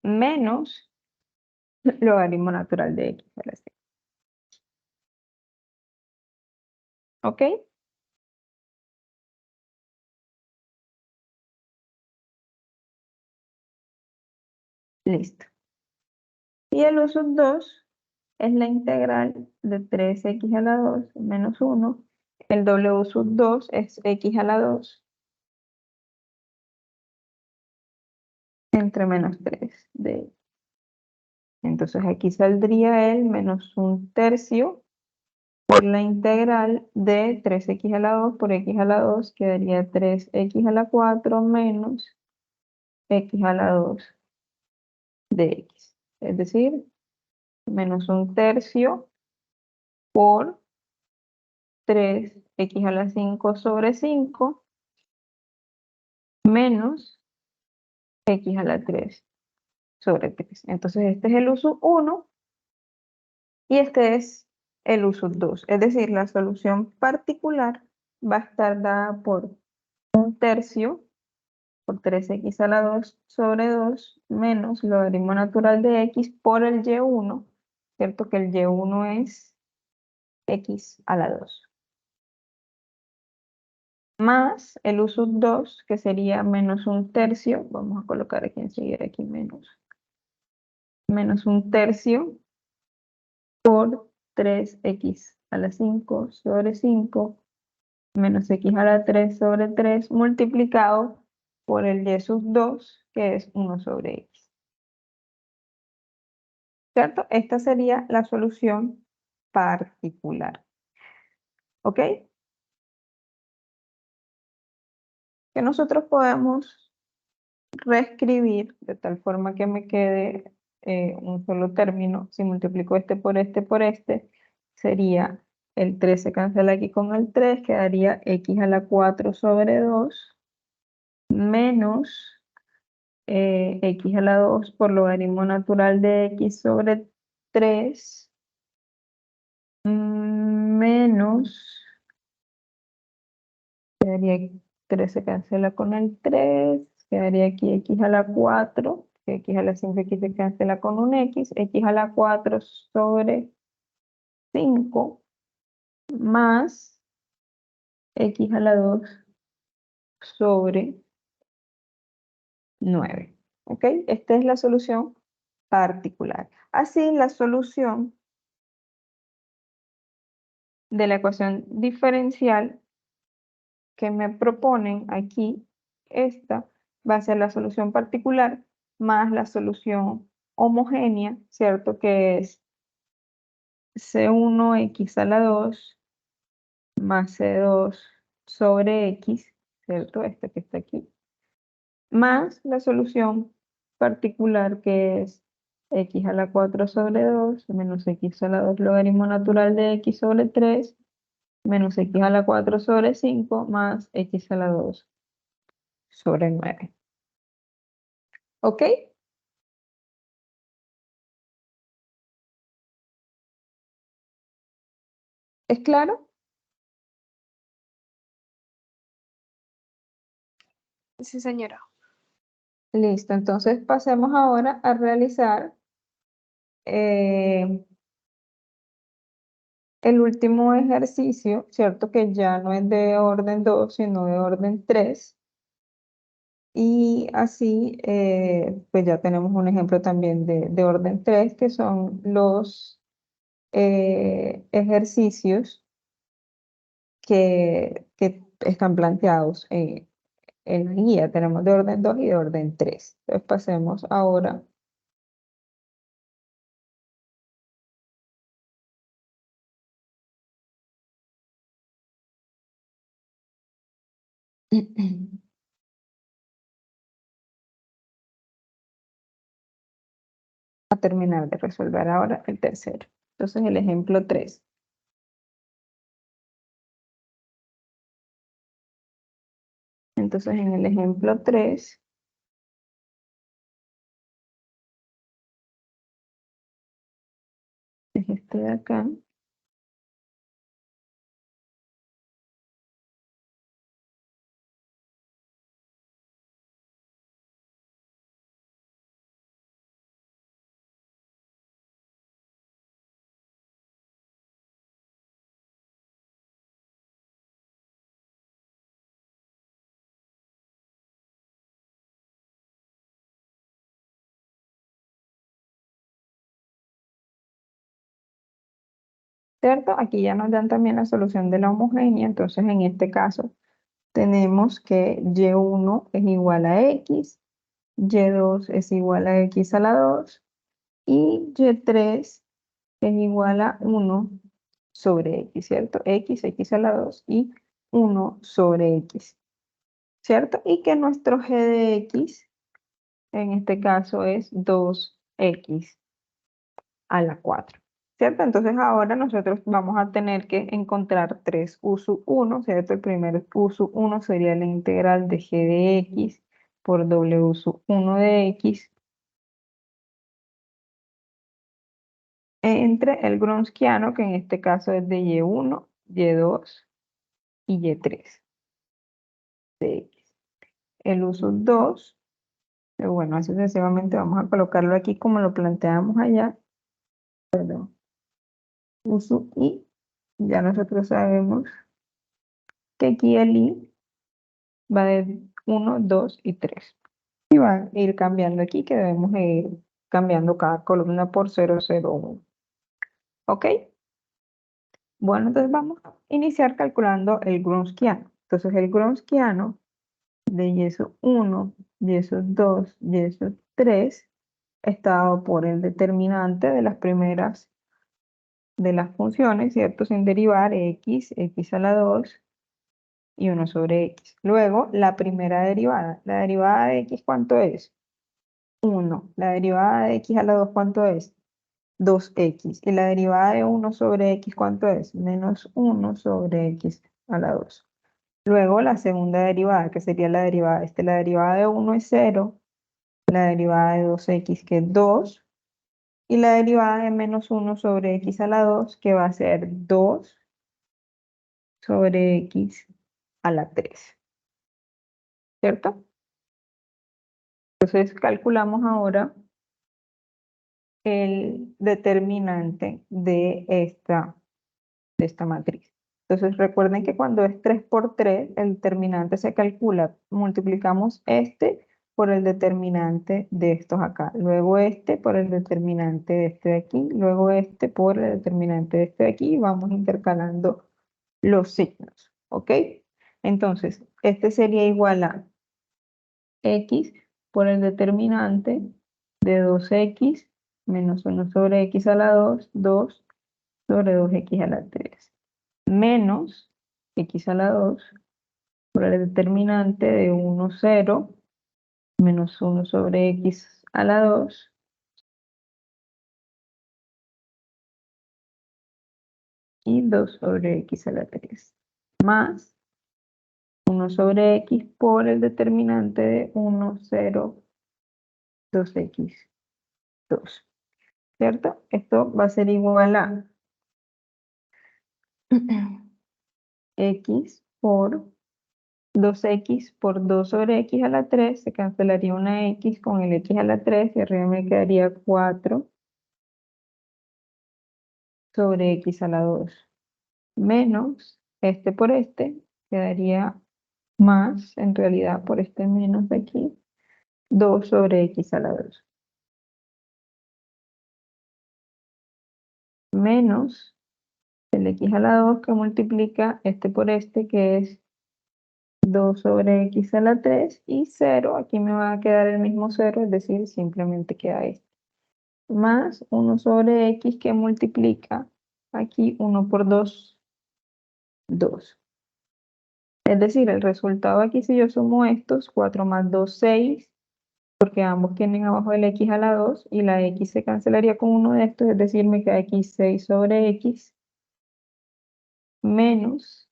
menos logaritmo natural de x a la 6. ¿Ok? Listo. Y el uso 2 es la integral de 3x a la 2 menos 1. El W sub 2 es x a la 2 entre menos 3 de x. Entonces aquí saldría el menos un tercio por la integral de 3x a la 2 por x a la 2, quedaría 3x a la 4 menos x a la 2 de x. Es decir, menos un tercio por 3x a la 5 sobre 5 menos x a la 3 sobre 3. Entonces este es el uso 1 y este es el uso 2. Es decir, la solución particular va a estar dada por un tercio por 3x a la 2 sobre 2 menos logaritmo natural de x por el y1, ¿cierto? Que el y1 es x a la 2. Más el uso 2, que sería menos un tercio, vamos a colocar aquí enseguida aquí menos un tercio por 3x a la 5 sobre 5 menos x a la 3 sobre 3 multiplicado por el y sub 2, que es 1 sobre x. ¿Cierto? Esta sería la solución particular. ¿Ok? Que nosotros podemos reescribir de tal forma que me quede un solo término. Si multiplico este por este, sería el 3 se cancela aquí con el 3, quedaría x a la 4 sobre 2 menos x a la 2 por logaritmo natural de x sobre 3 menos, quedaría 3 se cancela con el 3, quedaría aquí x a la 4, que x a la 5 aquí se cancela con un x a la 4 sobre 5 más x a la 2 sobre 9. ¿Ok? Esta es la solución particular. Así, la solución de la ecuación diferencial que me proponen aquí, esta va a ser la solución particular más la solución homogénea, ¿cierto? Que es C1x a la 2 más C2 sobre x, ¿cierto? Este que está aquí, más la solución particular que es x a la 4 sobre 2 menos x a la 2 logaritmo natural de x sobre 3 menos x a la 4 sobre 5 más x a la 2 sobre 9. ¿Ok? ¿Es claro? Sí, señora. Listo, entonces pasemos ahora a realizar eh, el último ejercicio, ¿cierto? Que ya no es de orden 2 sino de orden 3. Y así, pues ya tenemos un ejemplo también de orden 3 que son los ejercicios que están planteados en la guía. Tenemos de orden 2 y de orden 3. Entonces pasemos ahora a terminar de resolver ahora el tercero. Entonces el ejemplo 3. Entonces en el ejemplo 3, es este de acá. ¿Cierto? Aquí ya nos dan también la solución de la homogénea, entonces en este caso tenemos que y1 es igual a x, y2 es igual a x a la 2 y y3 es igual a 1 sobre x, ¿cierto? X a la 2 y 1 sobre x, ¿cierto? Y que nuestro g de x en este caso es 2x a la 4. ¿Cierto? Entonces ahora nosotros vamos a tener que encontrar 3 u sub 1, ¿cierto? El primer u sub 1 sería la integral de g de x por w sub 1 de x entre el Gronskiano, que en este caso es de y1, y2 y y3 de x. El u sub 2, bueno, así sucesivamente vamos a colocarlo aquí como lo planteamos allá, perdón, u sub i, ya nosotros sabemos que aquí el i va de 1, 2 y 3. Y va a ir cambiando aquí, que debemos ir cambiando cada columna por 0, 0, 1. ¿Ok? Bueno, entonces vamos a iniciar calculando el Gronskiano. Entonces el Gronskiano de y sub 1, y sub 2, y sub 3 está dado por el determinante de las primeras de las funciones, ¿cierto? Sin derivar x a la 2 y 1 sobre x. Luego, la primera derivada. La derivada de x, ¿cuánto es? 1. La derivada de x a la 2, ¿cuánto es? 2x. Y la derivada de 1 sobre x, ¿cuánto es? Menos 1 sobre x a la 2. Luego, la segunda derivada, que sería la derivada, la derivada de 1 es 0, la derivada de 2x, que es 2, y la derivada de menos 1 sobre x a la 2, que va a ser 2 sobre x a la 3, ¿cierto? Entonces calculamos ahora el determinante de esta matriz. Entonces recuerden que cuando es 3 por 3, el determinante se calcula, multiplicamos este por el determinante de estos acá, luego este por el determinante de este de aquí, luego este por el determinante de este de aquí, y vamos intercalando los signos, ¿ok? Entonces, este sería igual a x por el determinante de 2x menos 1 sobre x a la 2, 2 sobre 2x a la 3, menos x a la 2 por el determinante de 1, 0, menos 1 sobre x a la 2, y 2 sobre x a la 3, más 1 sobre x por el determinante de 1, 0, 2x, 2. ¿Cierto? Esto va a ser igual a x por 2x por 2 sobre x a la 3, se cancelaría una x con el x a la 3 y arriba me quedaría 4 sobre x a la 2, menos este por este, quedaría más, en realidad por este menos de aquí, 2 sobre x a la 2, menos el x a la 2 que multiplica este por este, que es 2 sobre x a la 3 y 0, aquí me va a quedar el mismo 0, es decir, simplemente queda este, más 1 sobre x que multiplica aquí 1 por 2, 2. Es decir, el resultado aquí, si yo sumo estos, 4 más 2, 6 porque ambos tienen abajo el x a la 2 y la x se cancelaría con uno de estos, es decir, me queda aquí 6 sobre x menos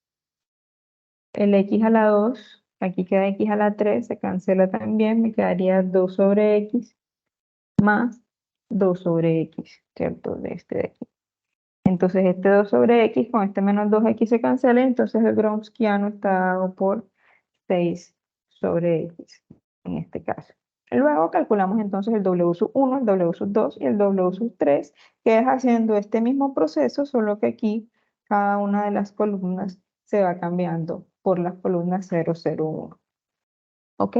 el x a la 2, aquí queda x a la 3, se cancela también, me quedaría 2 sobre x más 2 sobre x, ¿cierto? De este de aquí. Entonces este 2 sobre x con este menos 2x se cancela, entonces el Gromskiano está dado por 6 sobre x en este caso. Luego calculamos entonces el W sub 1, el W sub 2 y el W sub 3, que es haciendo este mismo proceso, solo que aquí cada una de las columnas se va cambiando por las columnas 0, 0, 1. ¿Ok?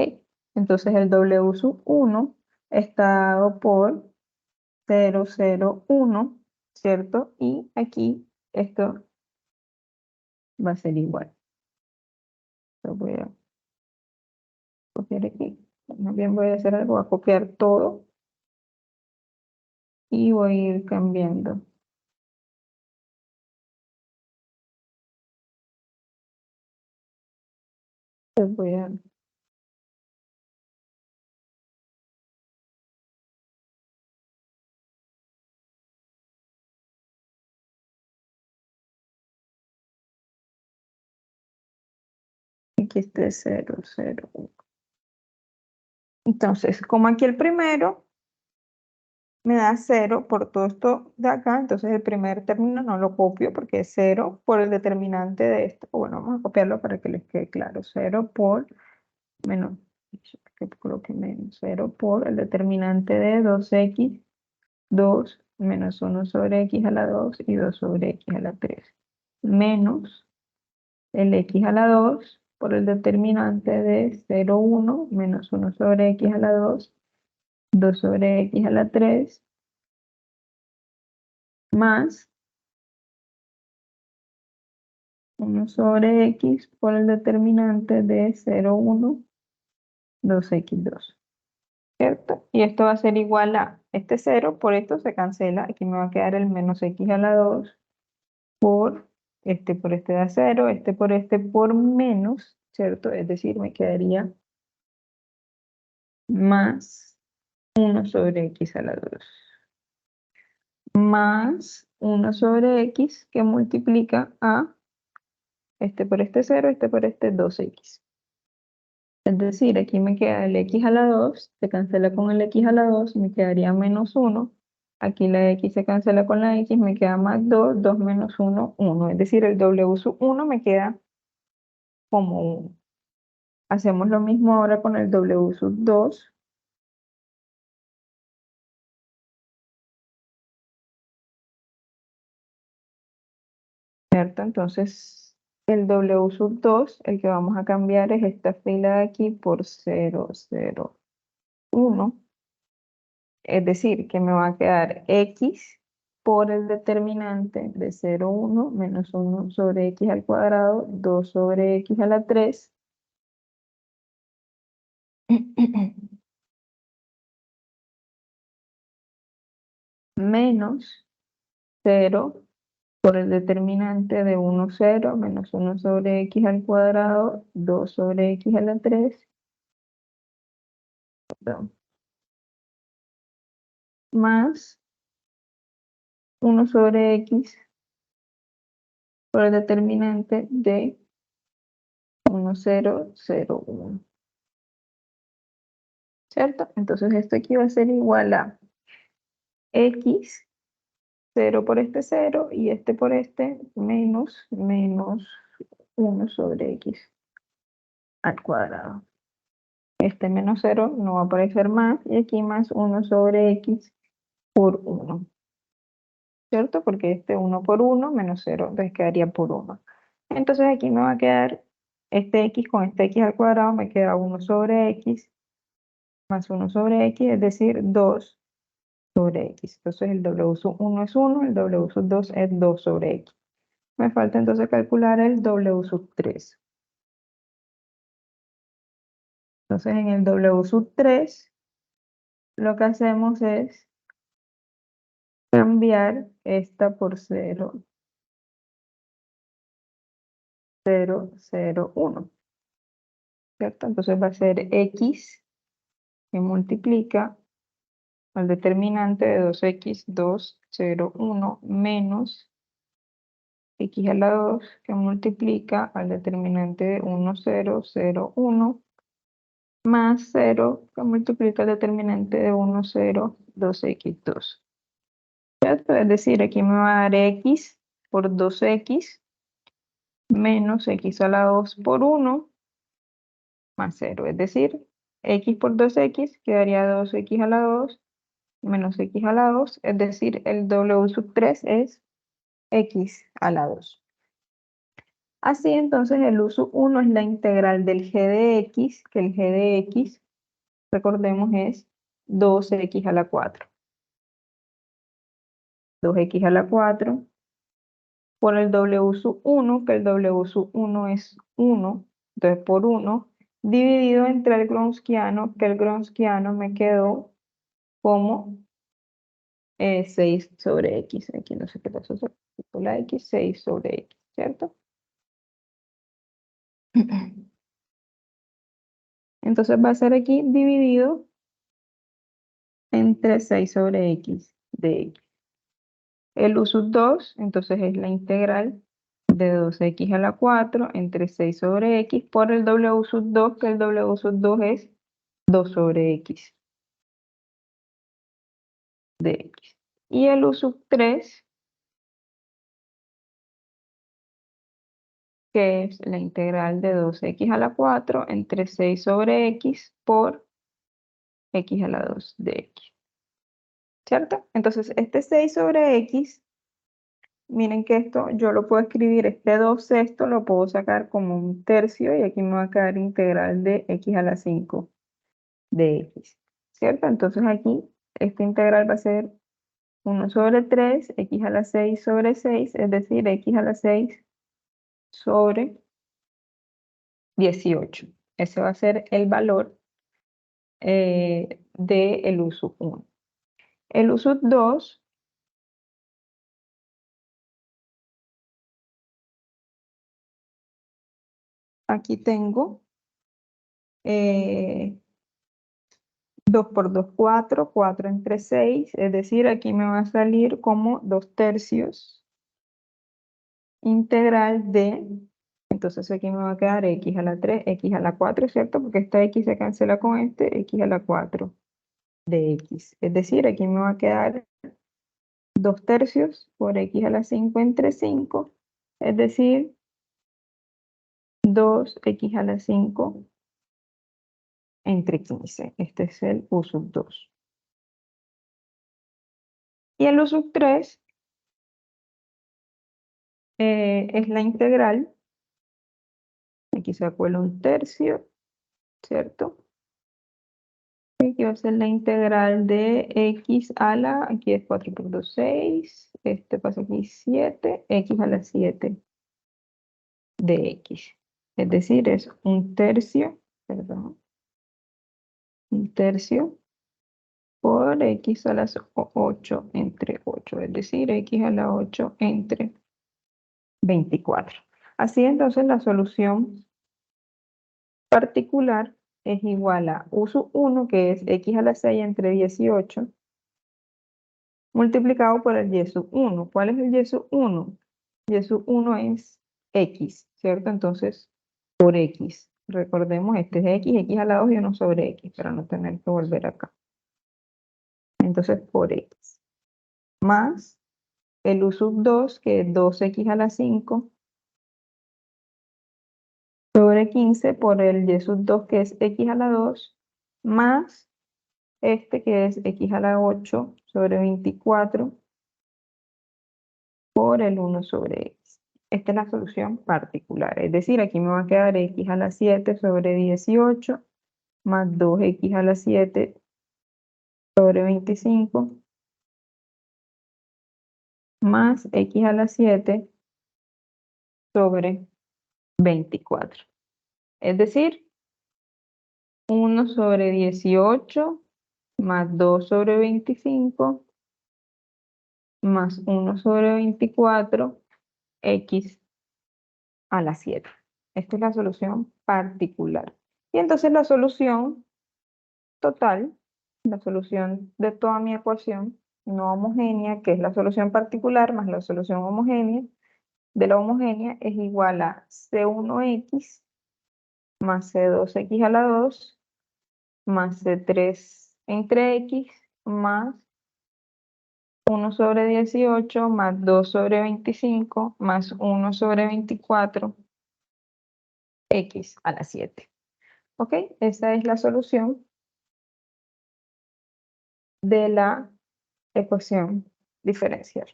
Entonces el W sub 1 está dado por 0, 0, 1, ¿cierto? Y aquí esto va a ser igual. Lo voy a copiar aquí. Más bien voy a hacer algo, voy a copiar todo y voy a ir cambiando. Pues voy a, aquí está 0, 0, 1. Entonces, como aquí el primero me da 0 por todo esto de acá, entonces el primer término no lo copio porque es 0 por el determinante de esto. Bueno, vamos a copiarlo para que les quede claro. 0 por menos, que coloque menos 0 por el determinante de 2x, 2 menos 1 sobre x a la 2 y 2 sobre x a la 3. Menos el x a la 2 por el determinante de 0, 1 menos 1 sobre x a la 2, 2 sobre x a la 3, más 1 sobre x por el determinante de 0, 1, 2x2, ¿cierto? Y esto va a ser igual a este 0, por esto se cancela, aquí me va a quedar el menos x a la 2 por este da 0, por menos, ¿cierto? Es decir, me quedaría más 1 sobre x a la 2. Más 1 sobre x que multiplica a este por este 0, este por este 2x. Es decir, aquí me queda el x a la 2, se cancela con el x a la 2, me quedaría menos 1. Aquí la x se cancela con la x, me queda más 2, 2 menos 1, 1. Es decir, el W sub 1 me queda como 1. Hacemos lo mismo ahora con el W sub 2, ¿cierto? Entonces, el W sub 2, el que vamos a cambiar es esta fila de aquí por 0, 0, 1. Es decir, que me va a quedar x por el determinante de 0, 1 menos 1 sobre x al cuadrado, 2 sobre x a la 3, menos 0 por el determinante de 1, 0 menos 1 sobre x al cuadrado, 2 sobre x a la 3, perdón, más 1 sobre x por el determinante de 1, 0, 0, 1. ¿Cierto? Entonces esto aquí va a ser igual a x, 0 por este 0 y este por este, menos 1 sobre x al cuadrado. Este menos 0 no va a aparecer más y aquí más 1 sobre x por 1. ¿Cierto? Porque este 1 por 1 menos 0, entonces quedaría por 1. Entonces aquí me va a quedar este x con este x al cuadrado, me queda 1 sobre x más 1 sobre x, es decir, 2 sobre x. Entonces el W sub 1 es 1, el W sub 2 es 2 sobre x. Me falta entonces calcular el W sub 3. Entonces en el W sub 3 lo que hacemos es cambiar esta por 0, 0, 0, 1. ¿Cierto? Entonces va a ser x que multiplica al determinante de 2x, 2, 0, 1, menos x a la 2, que multiplica al determinante de 1, 0, 0, 1, más 0, que multiplica el determinante de 1, 0, 2x, 2. ¿Cierto? Es decir, aquí me va a dar x por 2x menos x a la 2 por 1 más 0. Es decir, x por 2x quedaría 2x a la 2 menos x a la 2. Es decir, el w sub 3 es x a la 2. Así entonces el u sub 1 es la integral del g de x, que el g de x, recordemos, es 2x a la 4. 2x a la 4 por el w sub 1, que el w sub 1 es 1, entonces por 1, dividido entre el gronskiano, que el gronskiano me quedó como 6 sobre x. Aquí no sé qué pasó por la x, 6 sobre x, ¿cierto? Entonces va a ser aquí dividido entre 6 sobre x de x. El u sub 2, entonces es la integral de 2x a la 4 entre 6 sobre x por el w sub 2, que el w sub 2 es 2 sobre x de x. Y el u sub 3, que es la integral de 2x a la 4 entre 6 sobre x por x a la 2 de x. ¿Cierto? Entonces, este 6 sobre x, miren que esto yo lo puedo escribir, este 2 sextos lo puedo sacar como un tercio y aquí me va a quedar integral de x a la 5 de x. ¿Cierto? Entonces aquí esta integral va a ser 1 sobre 3, x a la 6 sobre 6, es decir, x a la 6 sobre 18. Ese va a ser el valor del u sub 1. El u sub 2, aquí tengo 2 por 2, 4, 4 entre 6, es decir, aquí me va a salir como 2 tercios integral de, entonces aquí me va a quedar x a la 3, x a la 4, ¿cierto? Porque esta x se cancela con este, x a la 4 de x. Es decir, aquí me va a quedar 2 tercios por x a la 5 entre 5, es decir, 2x a la 5 entre 15. Este es el u sub 2. Y el u sub 3 es la integral. Aquí saco el 1 tercio, ¿cierto? Aquí va a ser la integral de x a la, aquí es 4 por 2, 6. Este pasa aquí 7, x a la 7 de x. Es decir, es 1 tercio, perdón, 1 tercio por x a las 8 entre 8, es decir, x a la 8 entre 24. Así entonces la solución particular es igual a u sub 1, que es x a la 6 entre 18, multiplicado por el y sub 1. ¿Cuál es el y sub 1? Y sub 1 es x, ¿cierto? Entonces, por x. Recordemos, este es x, x a la 2 y 1 sobre x, para no tener que volver acá. Entonces, por x. Más el u sub 2, que es 2x a la 5, sobre 15 por el y sub 2, que es x a la 2, más este que es x a la 8 sobre 24 por el 1 sobre x. Esta es la solución particular, es decir, aquí me va a quedar x a la 7 sobre 18 más 2x a la 7 sobre 25 más x a la 7 sobre 24. Es decir, 1 sobre 18 más 2 sobre 25 más 1 sobre 24, x a la 7. Esta es la solución particular. Y entonces la solución total, la solución de toda mi ecuación no homogénea, que es la solución particular más la solución homogénea, de la homogénea es igual a C1x más C2x a la 2 más C3 entre x más 1 sobre 18 más 2 sobre 25 más 1 sobre 24 x a la 7. ¿Ok? Esa es la solución de la ecuación diferencial.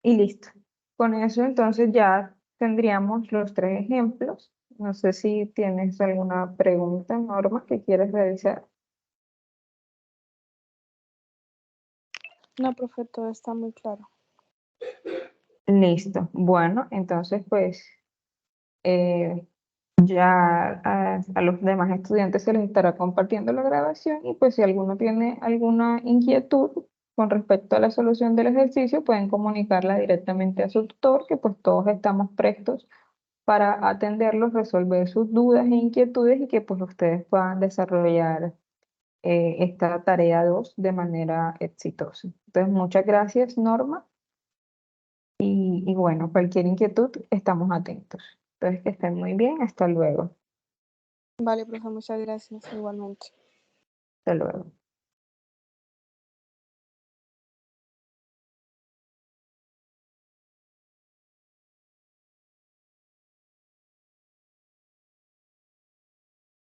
Y listo. Con eso entonces ya tendríamos los 3 ejemplos. No sé si tienes alguna pregunta, Norma, que quieres realizar. No, profe, todo está muy claro. Listo. Bueno, entonces pues ya a los demás estudiantes se les estará compartiendo la grabación y pues si alguno tiene alguna inquietud con respecto a la solución del ejercicio, pueden comunicarla directamente a su tutor, que pues todos estamos prestos para atenderlos, resolver sus dudas e inquietudes y que pues ustedes puedan desarrollar esta tarea 2 de manera exitosa. Entonces, muchas gracias, Norma. Y bueno, cualquier inquietud, estamos atentos. Entonces, que estén muy bien. Hasta luego. Vale, profe, muchas gracias igualmente. Hasta luego.